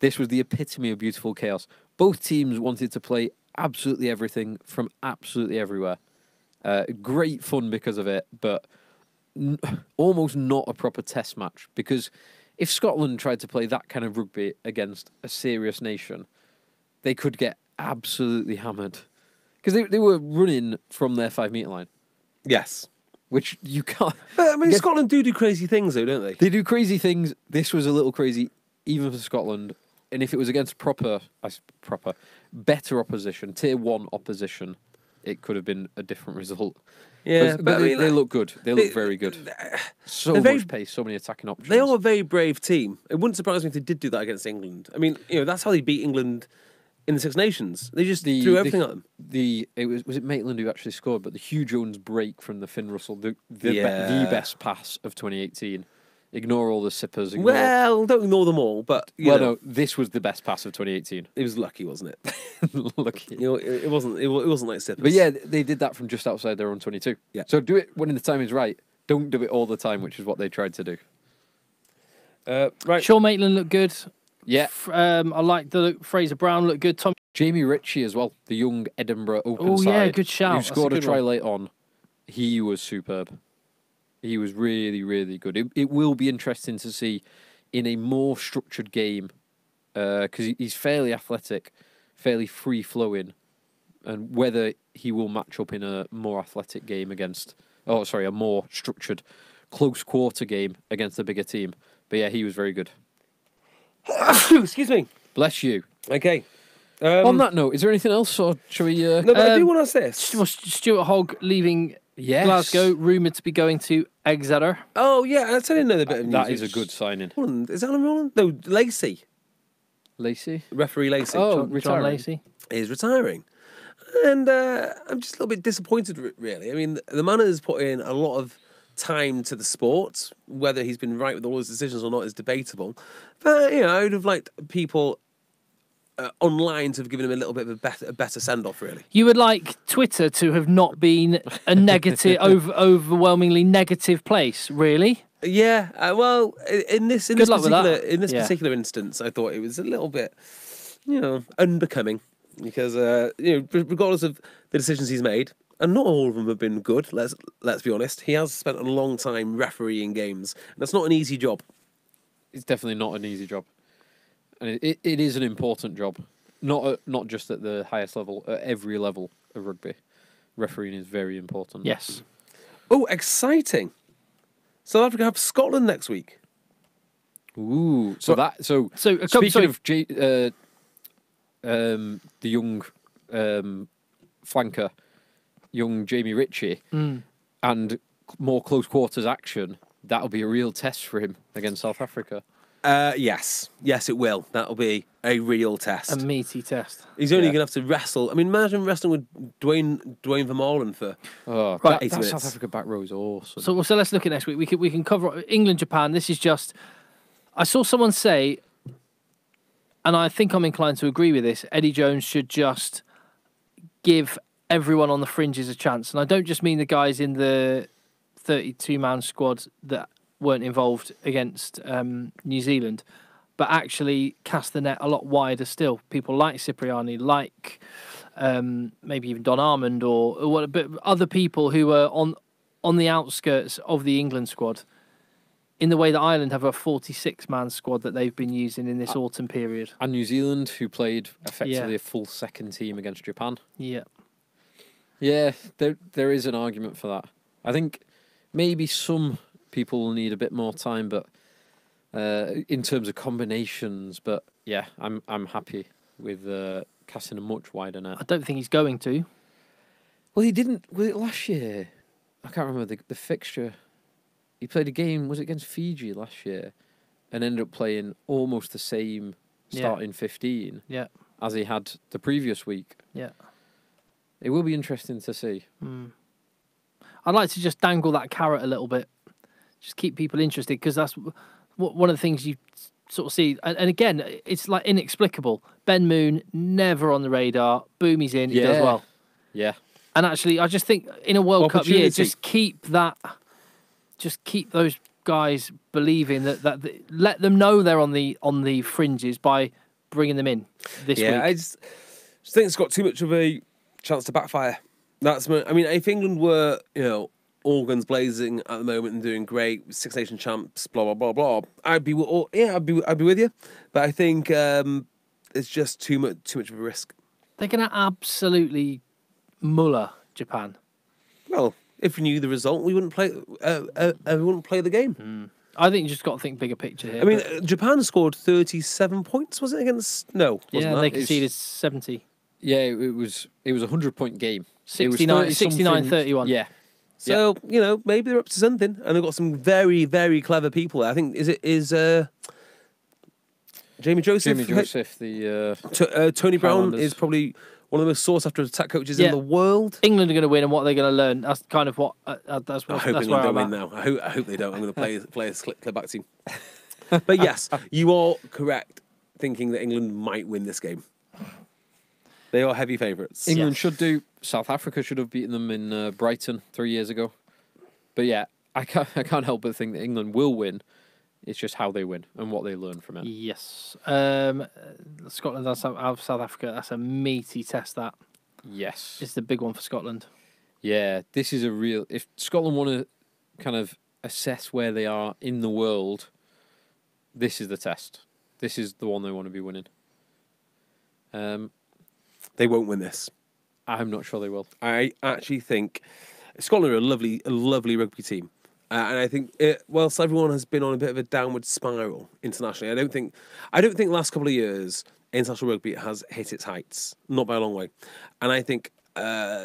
This was the epitome of beautiful chaos. Both teams wanted to play absolutely everything from absolutely everywhere. Great fun because of it, but almost not a proper test match, because if Scotland tried to play that kind of rugby against a serious nation, they could get absolutely hammered. Because they were running from their 5 metre line, Yes. which you can't. But, I mean, Scotland do crazy things, though, don't they? They do crazy things. This was a little crazy, even for Scotland. And if it was against better opposition, tier 1 opposition, it could have been a different result. Yeah, but I mean, they look good. They look very good. So they're very- much pace, so many attacking options. They are a very brave team. It wouldn't surprise me if they did do that against England. I mean, that's how they beat England in the Six Nations. They just threw everything at them. Was it Maitland who actually scored? But the Hugh Jones break from the Finn Russell, the best pass of 2018. Ignore all the sippers. Well, don't ignore them all, but no, this was the best pass of 2018. it was lucky, wasn't it? Lucky. It wasn't. It wasn't like sippers. But yeah, they did that from just outside their own 22. Yeah. So do it when the time is right. Don't do it all the time, which is what they tried to do. Right. Sean Maitland looked good. Yeah. I like the look. Fraser Brown looked good. Tom. Jamie Ritchie as well, the young Edinburgh open Oh, side. yeah, good shout. Who That's a scored a good try one. late on. He was superb. He was really, really good. It will be interesting to see in a more structured game, because he's fairly athletic, fairly free-flowing, and whether he will match up in a more athletic game a more structured close quarter game against a bigger team. But yeah, he was very good. Excuse me. Bless you. Okay. On that note, is there anything else, or shall we... No, but I do want to ask this. Stuart Hogg leaving Yes. Glasgow, rumoured to be going to Exeter. Oh yeah, I didn't know the bit of news. That is a good signing. Holland. Is that on Holland? No, Lacey. Lacey? Referee Lacey. Oh, John retiring. Lacey. Is retiring. And I'm just a little bit disappointed, really. I mean, the man has put in a lot of time to the sport. Whether he's been right with all his decisions or not is debatable. But, I would have liked people online to have given him a little bit of a better send-off, really. You would like Twitter to have not been a negative, overwhelmingly negative place, really? Yeah, well, in this Good luck with that. Yeah. particular instance, I thought it was a little bit, unbecoming because regardless of the decisions he's made, and not all of them have been good. Let's be honest. He has spent a long time refereeing games, and that's not an easy job. It's definitely not an easy job. And it is an important job. not just at the highest level, at every level of rugby, refereeing is very important. Yes. Oh, exciting! South Africa have Scotland next week. Ooh, speaking of the young flanker, young Jamie Ritchie, and more close quarters action, that'll be a real test for him against South Africa. Yes, it will. That'll be a real test. A meaty test. He's only going to have to wrestle. I mean, imagine wrestling with Dwayne Vermeulen for that 80 minutes. South Africa back row is awesome. So let's look at next week. We can cover England, Japan. This is just. I saw someone say, and I think I'm inclined to agree with this. Eddie Jones should just give everyone on the fringes a chance, and I don't just mean the guys in the 32-man squad that weren't involved against New Zealand, but actually cast the net a lot wider still. People like Cipriani, like maybe even Don Armand, or but other people who are on the outskirts of the England squad, in the way that Ireland have a 46-man squad that they've been using in this autumn period. And New Zealand, who played effectively a full second team against Japan. Yeah. Yeah, there is an argument for that. I think maybe some people will need a bit more time, but in terms of combinations. But yeah, I'm happy with casting a much wider net. I don't think he's going to. Well, he didn't. Was it last year? I can't remember the fixture. He played a game, was it against Fiji last year, and ended up playing almost the same starting 15 as he had the previous week. Yeah. It will be interesting to see. I'd like to just dangle that carrot a little bit. Just keep people interested, because that's one of the things you sort of see. And again, it's like inexplicable. Ben Moon, never on the radar. Boom, he's in. He does well. Yeah. And actually, I just think in a World Cup year, just keep those guys believing that let them know they're on the fringes by bringing them in this week. I just think it's got too much of a chance to backfire. If England were, all guns blazing at the moment and doing great, Six Nations champs, blah blah blah blah, I'd be with you. But I think it's just too much of a risk. They're going to absolutely muller Japan. Well, if we knew the result, we wouldn't play. We wouldn't play the game. I think you just got to think bigger picture here. Japan scored 37 points. Was it against? No, wasn't they conceded 70. Yeah, it was a 100-point game. 69-31. Yeah. So maybe they're up to something, and they've got some very, very clever people. I think is Jamie Joseph. Tony Brown Highlanders. is probably one of the most sought after attack coaches in the world. England are going to win, and what they're going to learn. That's kind of what. That's I hope England don't win now. I hope they don't. I'm going to play a clip back team. But yes, you are correct, thinking that England might win this game. They are heavy favourites. England should do. South Africa should have beaten them in Brighton 3 years ago. But yeah, I can't help but think that England will win. It's just how they win and what they learn from it. Yes. Scotland out of South Africa. That's a meaty test, that. Yes. It's the big one for Scotland. Yeah, this is a real... If Scotland want to kind of assess where they are in the world, this is the test. This is the one they want to be winning. They won't win this. I'm not sure they will. I actually think Scotland are a lovely rugby team. And I think, whilst everyone has been on a bit of a downward spiral internationally, I don't think the last couple of years international rugby has hit its heights, not by a long way. And I think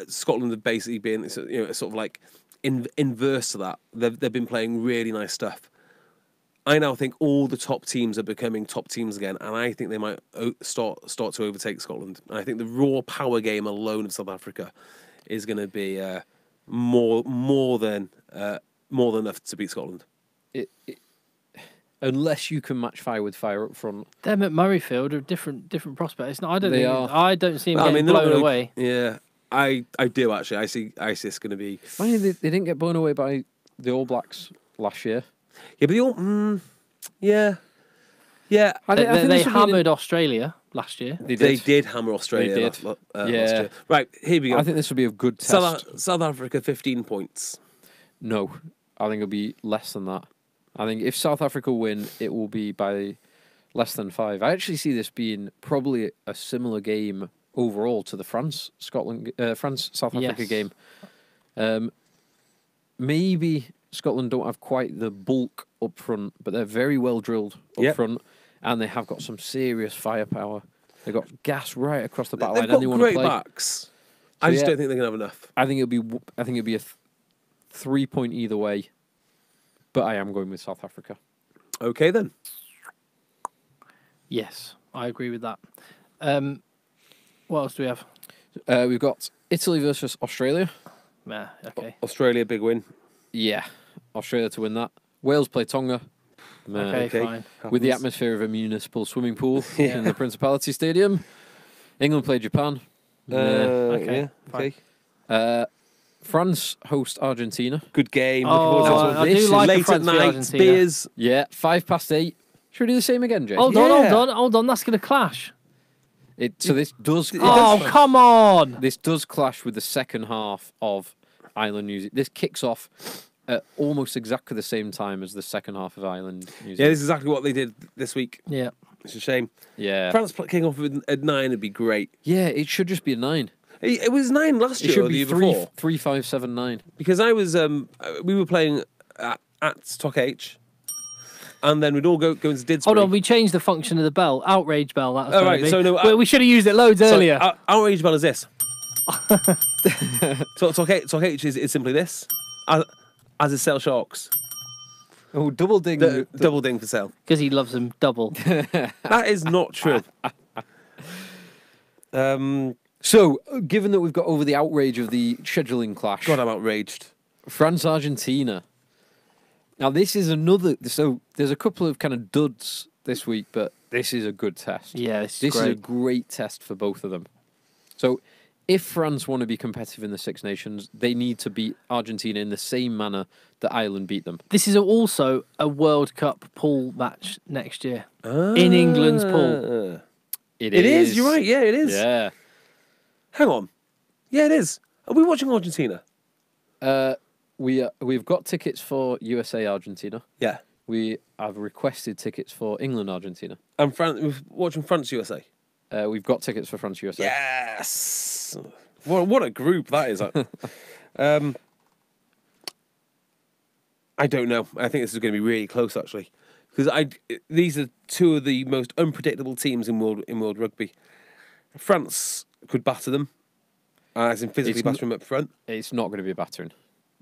Scotland have basically been, sort of like inverse to that. They've been playing really nice stuff. I now think all the top teams are becoming top teams again, and I think they might start to overtake Scotland. And I think the raw power game alone of South Africa is going to be more than enough to beat Scotland. Unless you can match fire with fire up front. Them at Murrayfield are different prospects. No, I don't see them Well, getting blown away. Yeah, I do actually. I see this going to be. Mind you, they didn't get blown away by the All Blacks last year. Yeah, but the all. Yeah. They hammered Australia last year. They did hammer Australia. Last year. Right, here we go. I think this will be a good test. South Africa, 15 points. No, I think it'll be less than that. I think if South Africa win, it will be by less than 5. I actually see this being probably a similar game overall to the France-South Africa game. Maybe Scotland don't have quite the bulk up front, but they're very well drilled up front, and they have got some serious firepower. They've got gas right across the back line. They've got great play. backs. I just don't think they're gonna have enough. I think it'll be a 3-point either way, but I am going with South Africa. Okay then. Yes, I agree with that. What else do we have? We've got Italy versus Australia. Nah, okay. Australia, big win. Yeah, Australia to win that. Wales play Tonga. Okay, fine. With the atmosphere of a municipal swimming pool in the Principality Stadium. England play Japan. Okay. France host Argentina. Good game. I do like late at night, Argentina. beers. Yeah, 8:05. Should we do the same again, Jay? Hold on. That's going to clash. So this does. Come on! This does clash with the second half of Ireland New Zealand. This kicks off at almost exactly the same time as the second half of Ireland New Zealand. Yeah, this is exactly what they did this week. Yeah, It's a shame. Yeah. France kicking off at 9 would be great. Yeah, it should just be a 9. It was 9 last It year should or the be year 3, before. 3, 5, 7, 9. Because I was, we were playing at Stock H, and then we'd all go into Didsbury. hold on. We changed the function of the bell. Outrage bell. That was Oh, right, so no, we should have used it loads earlier. Outrage bell is this. So Stock H is simply this, as is Sale Sharks. Oh, double ding. Double ding for Sale. Because he loves them double. That is not true. So, given that we've got over the outrage of the scheduling clash, God, I'm outraged. France-Argentina. Now, this is another... So, there's a couple of kind of duds this week, but this is a good test. Yeah, this is a great test for both of them. So, if France want to be competitive in the Six Nations, they need to beat Argentina in the same manner that Ireland beat them. This is also a World Cup pool match next year in England's pool. It is. You're right. Yeah, it is. Yeah. Hang on. Yeah, it is. Are we watching Argentina? We've got tickets for USA Argentina. Yeah. We have requested tickets for England Argentina. And we're watching France USA. We've got tickets for France USA. Yes. What a group that is. I don't know. I think this is going to be really close, actually, because these are two of the most unpredictable teams in world rugby. France could batter them, as in physically batter them up front. It's not going to be a battering.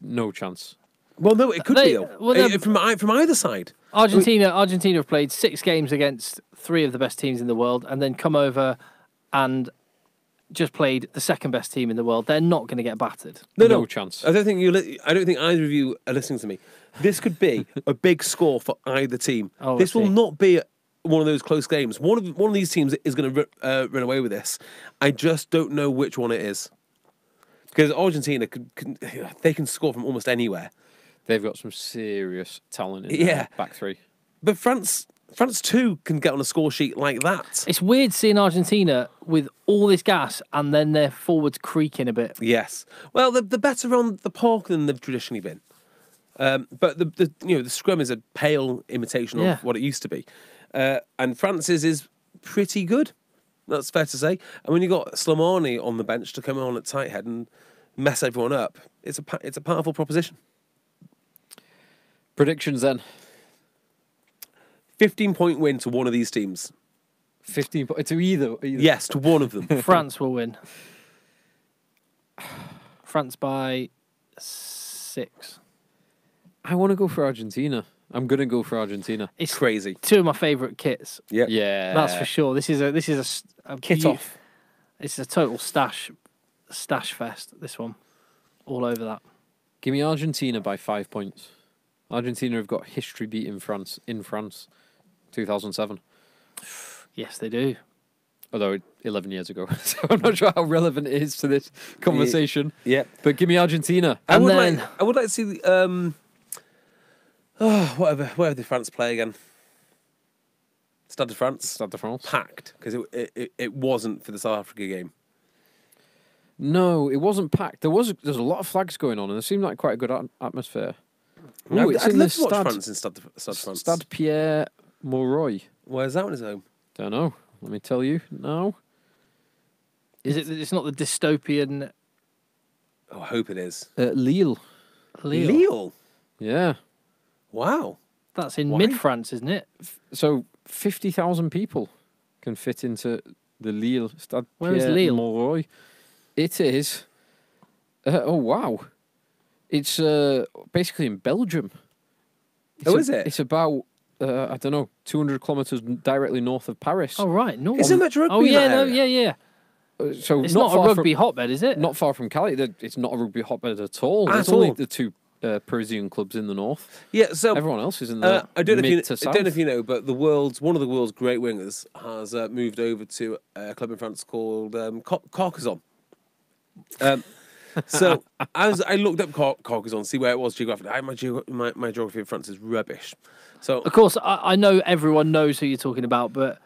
No chance. Well, no, it could be from either side. Argentina have played 6 games against 3 of the best teams in the world, and then come over and just played the second best team in the world. They're not going to get battered. No chance. I don't think either of you are listening to me. This could be a big score for either team. This will not be one of those close games. One of these teams is going to run away with this. I just don't know which one it is, because Argentina they can score from almost anywhere. They've got some serious talent in their back three. But France too can get on a score sheet like that. It's weird seeing Argentina with all this gas and then their forwards creaking a bit. Yes. Well, they're better on the park than they've traditionally been. But the scrum is a pale imitation of what it used to be. And France's is pretty good. That's fair to say. And when you got Slimani on the bench to come on at tight head and mess everyone up, it's a powerful proposition. Predictions then. 15-point win to one of these teams. 15 to either. Yes, to one of them. France will win. France by 6. I want to go for Argentina. I'm going to go for Argentina. It's crazy. 2 of my favourite kits. Yep. Yeah. That's for sure. This is a kit off. It's a total stash fest, this one. All over that. Give me Argentina by 5 points. Argentina have got history beating France in France, 2007. Yes, they do. Although 11 years ago, so I'm not sure how relevant it is to this conversation. Yeah, but give me Argentina. I would like to see the where did France play again? Stade de France. Stade de France. Packed, because it wasn't for the South Africa game. No, it wasn't packed. There's a lot of flags going on, and there seemed like quite a good atmosphere. I'd love to watch France in Stade France. Stade Pierre Mauroy. Where's that one? His home? Don't know. Let me tell you now. Is it? It's not the dystopian Oh, I hope it is. Lille. Lille. Yeah. Wow. That's in Why? mid-France, isn't it? So 50,000 people can fit into the Lille Stade Where is Pierre Lille? Mauroy. It is. Oh wow! It's basically in Belgium. Is it? It's about I don't know, 200 kilometers directly north of Paris. Oh right, no. Isn't much rugby Oh in yeah, that no, area? yeah. So It's not a far rugby hotbed, is it? Not far from Cali. It's not a rugby hotbed at all. At There's only all. the two Parisian clubs in the north. Yeah. So Everyone else is in the I don't know mid if to you, south. I don't know if you know, but one of the world's great wingers has moved over to a club in France called Carcassonne. So I looked up Carcassonne, see where it was geographically. My geography of France is rubbish. So Of course, I know everyone knows who you're talking about, but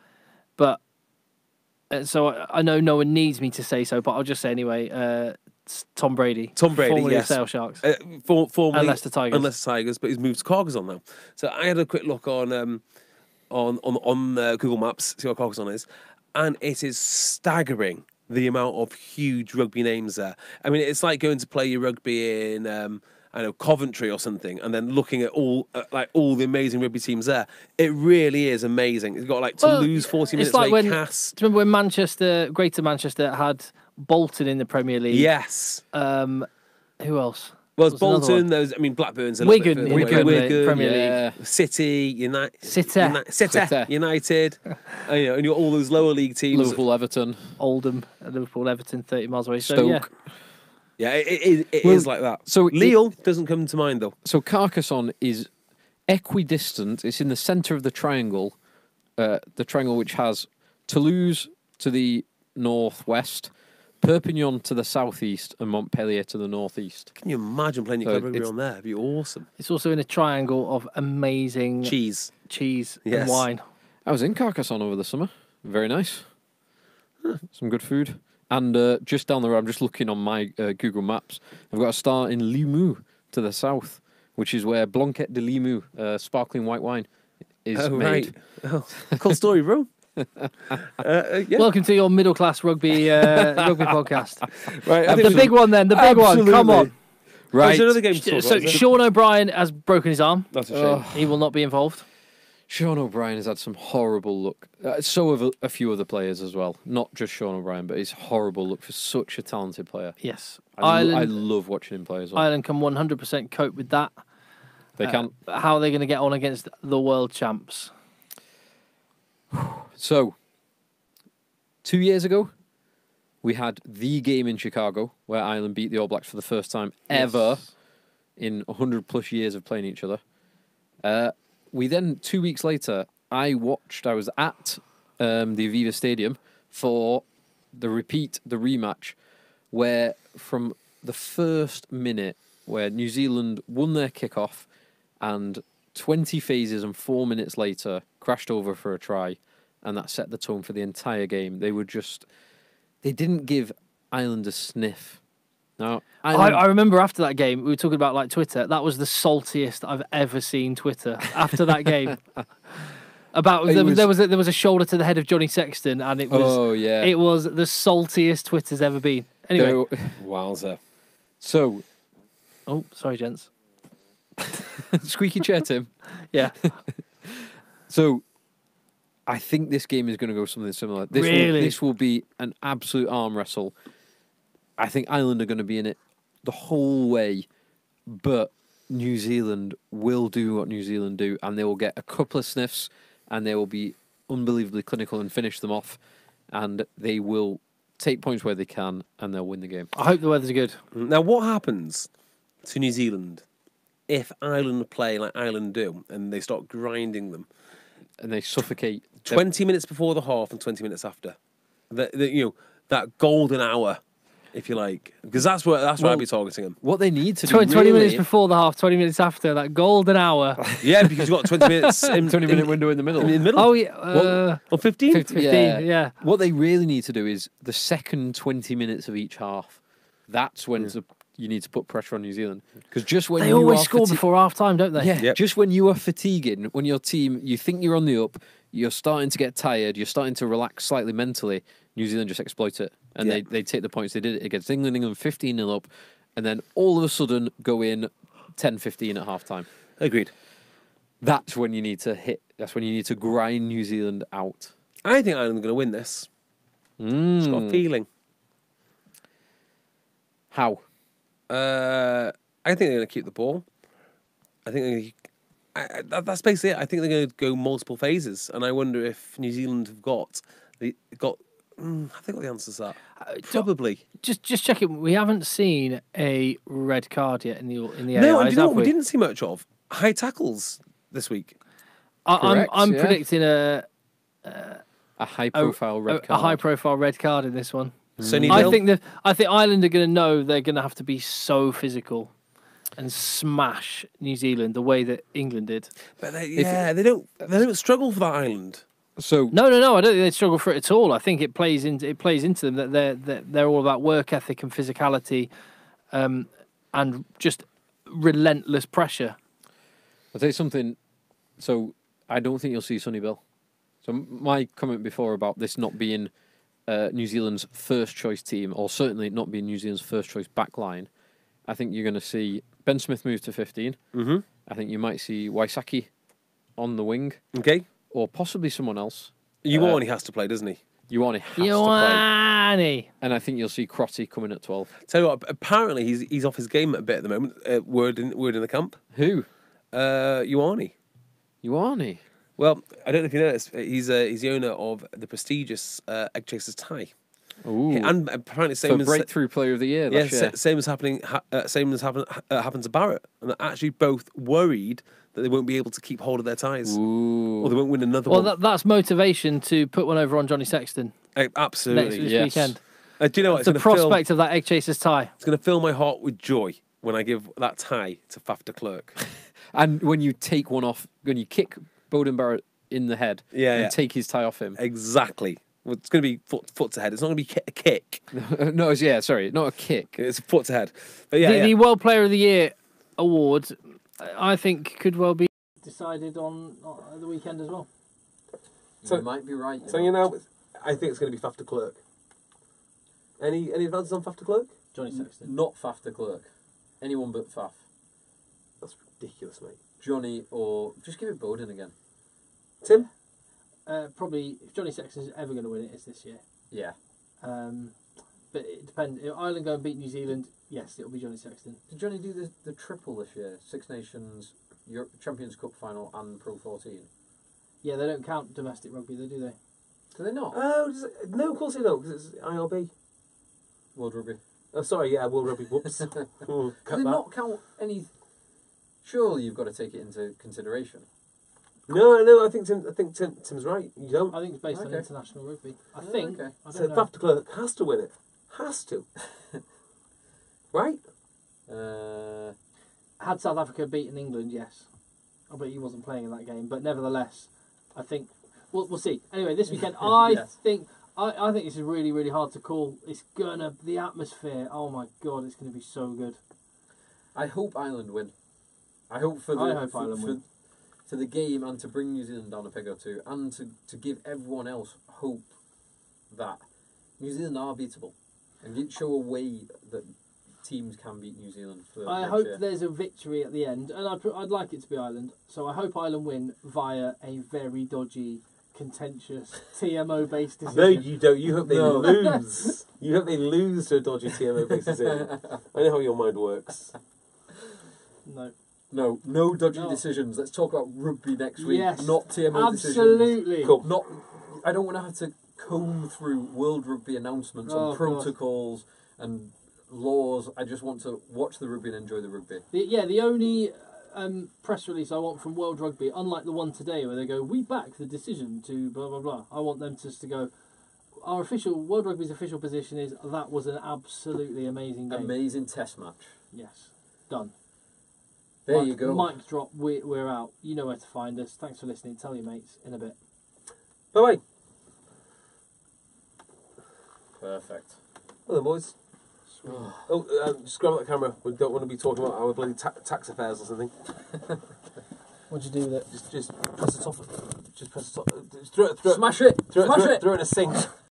so I know no one needs me to say so, but I'll just say anyway. It's Tom Brady. Formerly of yes. Sale Sharks. Formerly And Leicester Tigers. and Leicester Tigers, but he's moved to Carcassonne now. So I had a quick look on Google Maps, see what Carcassonne is, and it is staggering the amount of huge rugby names there. I mean, it's like going to play your rugby in I know Coventry or something, and then looking at all the amazing rugby teams there. It really is amazing. It's got like Toulouse, 40 minutes it's like away, when, Cass. do you remember when Greater Manchester had Bolton in the Premier League? Yes. Who else? Well, it's What's another Bolton. one? There's, I mean, Blackburn's a little Wigan bit in further the away. Premier League. Yeah. City, United, City. United, and you're all those lower league teams. Liverpool, Everton, Oldham, Liverpool, Everton, 30 miles away. So Stoke. yeah, Yeah, it is like that. so Lille doesn't come to mind though. So Carcassonne is equidistant. It's in the centre of the triangle which has Toulouse to the northwest, Perpignan to the southeast, and Montpellier to the northeast. Can you imagine playing your So club rugby it's- on there? It'd be awesome. it's also in a triangle of amazing Cheese. cheese Yes. and wine. I was in Carcassonne over the summer. Very nice. Some good food. And just down the road, I'm just looking on my Google Maps. I've got a start in Limoux to the south, which is where Blanquette de Limoux, sparkling white wine, is made. Right. Oh, cool story, bro. Yeah. Welcome to your middle class rugby podcast. Right. I The think big one then, the big one. Come on. Right. Right. Another game to talk So about, is there? Sean O'Brien has broken his arm. That's a shame. He will not be involved. Sean O'Brien has had some horrible luck. So have a few other players as well. Not just Sean O'Brien, but it's horrible luck for such a talented player. Yes. I Ireland love watching him play as well. Ireland can 100% cope with that. They can. How are they going to get on against the world champs? So, 2 years ago, we had the game in Chicago where Ireland beat the All Blacks for the first time ever in 100 plus years of playing each other. We then, 2 weeks later, I was at the Aviva Stadium for the rematch, where from the first minute where New Zealand won their kickoff and 20 phases and 4 minutes later crashed over for a try, and that set the tone for the entire game. They didn't give Ireland a sniff. Now, I remember after that game, we were talking about like Twitter. That was the saltiest I've ever seen Twitter after that game. There was a shoulder to the head of Johnny Sexton, and it was the saltiest Twitter's ever been. Anyway, Wowzer. So, oh sorry, gents. squeaky chair, Tim. Yeah, So, I think this game is going to go something similar. This will be an absolute arm wrestle. I think Ireland are going to be in it the whole way, but New Zealand will do what New Zealand do, and they will get a couple of sniffs, and they will be unbelievably clinical and finish them off, and they will take points where they can, and they'll win the game. I hope the weather's good. Now, what happens to New Zealand if Ireland play like Ireland do and they start grinding them? And they suffocate. 20 minutes before the half and 20 minutes after. That golden hour, if you like. Because that's where I'd be targeting them. What they need to do 20 really, minutes before the half, 20 minutes after, that golden hour. Yeah, because you've got 20 minutes. 20-minute window in the middle. In the middle. Oh, yeah. Or 15? 15, yeah. What they really need to do is the second 20 minutes of each half. That's when you need to put pressure on New Zealand. Because just when They you always are score before half time, don't they? Yeah, Yep. just when you are fatiguing, when your team, you think you're on the up, you're starting to get tired, you're starting to relax slightly mentally, New Zealand just exploit it. And they take the points. They did it against England 15-0 up, and then all of a sudden go in 10-15 at half-time. Agreed. That's when you need to hit. That's when you need to grind New Zealand out. I think Ireland are going to win this. Just got a feeling. How? I think they're going to keep the ball. I think that's basically it. I think they're going to go multiple phases, and I wonder if New Zealand have got. I think what the answer's that. Probably. Just checking. We haven't seen a red card yet in the No, AIs, and you know have what we didn't see much of? High tackles this week. I'm predicting a high-profile red card. A high-profile red card in this one. Sonny I Bill? think Ireland are going to know they're going to have to be so physical and smash New Zealand the way that England did. But they don't struggle for that Ireland. So No. I don't think they struggle for it at all. I think it plays into them that they're all about work ethic and physicality, and just relentless pressure. I'll tell you something. So I don't think you'll see Sonny Bill. So my comment before about this not being New Zealand's first choice team, or certainly not being New Zealand's first choice backline, I think you're going to see Ben Smith move to 15. Mm-hmm. I think you might see Waisaki on the wing. Okay. Or possibly someone else. Ioane has to play, doesn't he? Ioane has to play. And I think you'll see Crotty coming at 12. Tell you what, apparently he's off his game a bit at the moment. Word in the camp. Who? Ioane. Ioane. Well, I don't know if you noticed, he's the owner of the prestigious Eggchasers tie. Ooh. And apparently same as breakthrough player of the year. Same as happened to Barrett, and they're actually both worried that they won't be able to keep hold of their ties, or they won't win another one. Well, that's motivation to put one over on Johnny Sexton. Absolutely, this weekend. Do you know what? The prospect of that Eggchasers tie. It's going to fill my heart with joy when I give that tie to Faf de Klerk. And when you take one off, when you kick Bowden Barrett in the head and take his tie off him. Exactly. Well, it's going to be foot to head. It's not going to be a kick. No, sorry, not a kick. It's a foot to head. But the World Player of the Year award, I think, could well be decided on the weekend as well. So you might be right. So I think it's going to be Faf de Klerk. Any advances on Faf de Klerk? Johnny Sexton. Not Faf de Klerk. Anyone but Faf. That's ridiculous, mate. Johnny, or just give it Bowden again. Tim? Probably, if Johnny Sexton's ever going to win it, it's this year. Yeah. But it depends. If Ireland go and beat New Zealand, yes, it'll be Johnny Sexton. Did Johnny do the triple this year? Six Nations, Europe, Champions Cup final, and Pro 14? Yeah, they don't count domestic rugby, do they? Do they not? Oh, no, of course they don't, because it's IRB. World Rugby. Oh, sorry, yeah, World Rugby. Whoops. Do they not count any? Surely you've got to take it into consideration. No, I think Tim's right. You don't. I think it's based on international rugby. I think. Okay. I So don't know. Faf de Klerk has to win it. Has to. Right? Had South Africa beaten England, yes. I bet he wasn't playing in that game, but nevertheless, I think we'll see. Anyway, this weekend, I think this is really, really hard to call. It's the atmosphere. Oh my God, it's gonna be so good. I hope Ireland win. I hope Ireland win. For the game, and to bring New Zealand down a peg or two, and to give everyone else hope that New Zealand are beatable, and show a way that teams can beat New Zealand. I hope there's a victory at the end, and I'd like it to be Ireland. So I hope Ireland win via a very dodgy, contentious TMO-based decision. No, you don't. You hope they lose. You hope they lose to a dodgy TMO-based decision. I know how your mind works. No dodgy decisions. Let's talk about rugby next week. Yes, not TMO decisions. Absolutely. Cool. I don't want to have to comb through World Rugby announcements on protocols and laws. I just want to watch the rugby and enjoy the rugby. The only press release I want from World Rugby, unlike the one today where they go, we back the decision to blah blah blah. I want them just to go, our World Rugby's official position is that was an absolutely amazing game. Amazing test match. Yes, done. There you go. Mic drop. We're out. You know where to find us. Thanks for listening. Tell your mates in a bit. Bye-bye. Perfect. Well then, boys. Just grab that camera. We don't want to be talking about our bloody tax affairs or something. What'd you do with it? Just press the top of it. just throw it, Smash it! Smash it! throw it in a sink.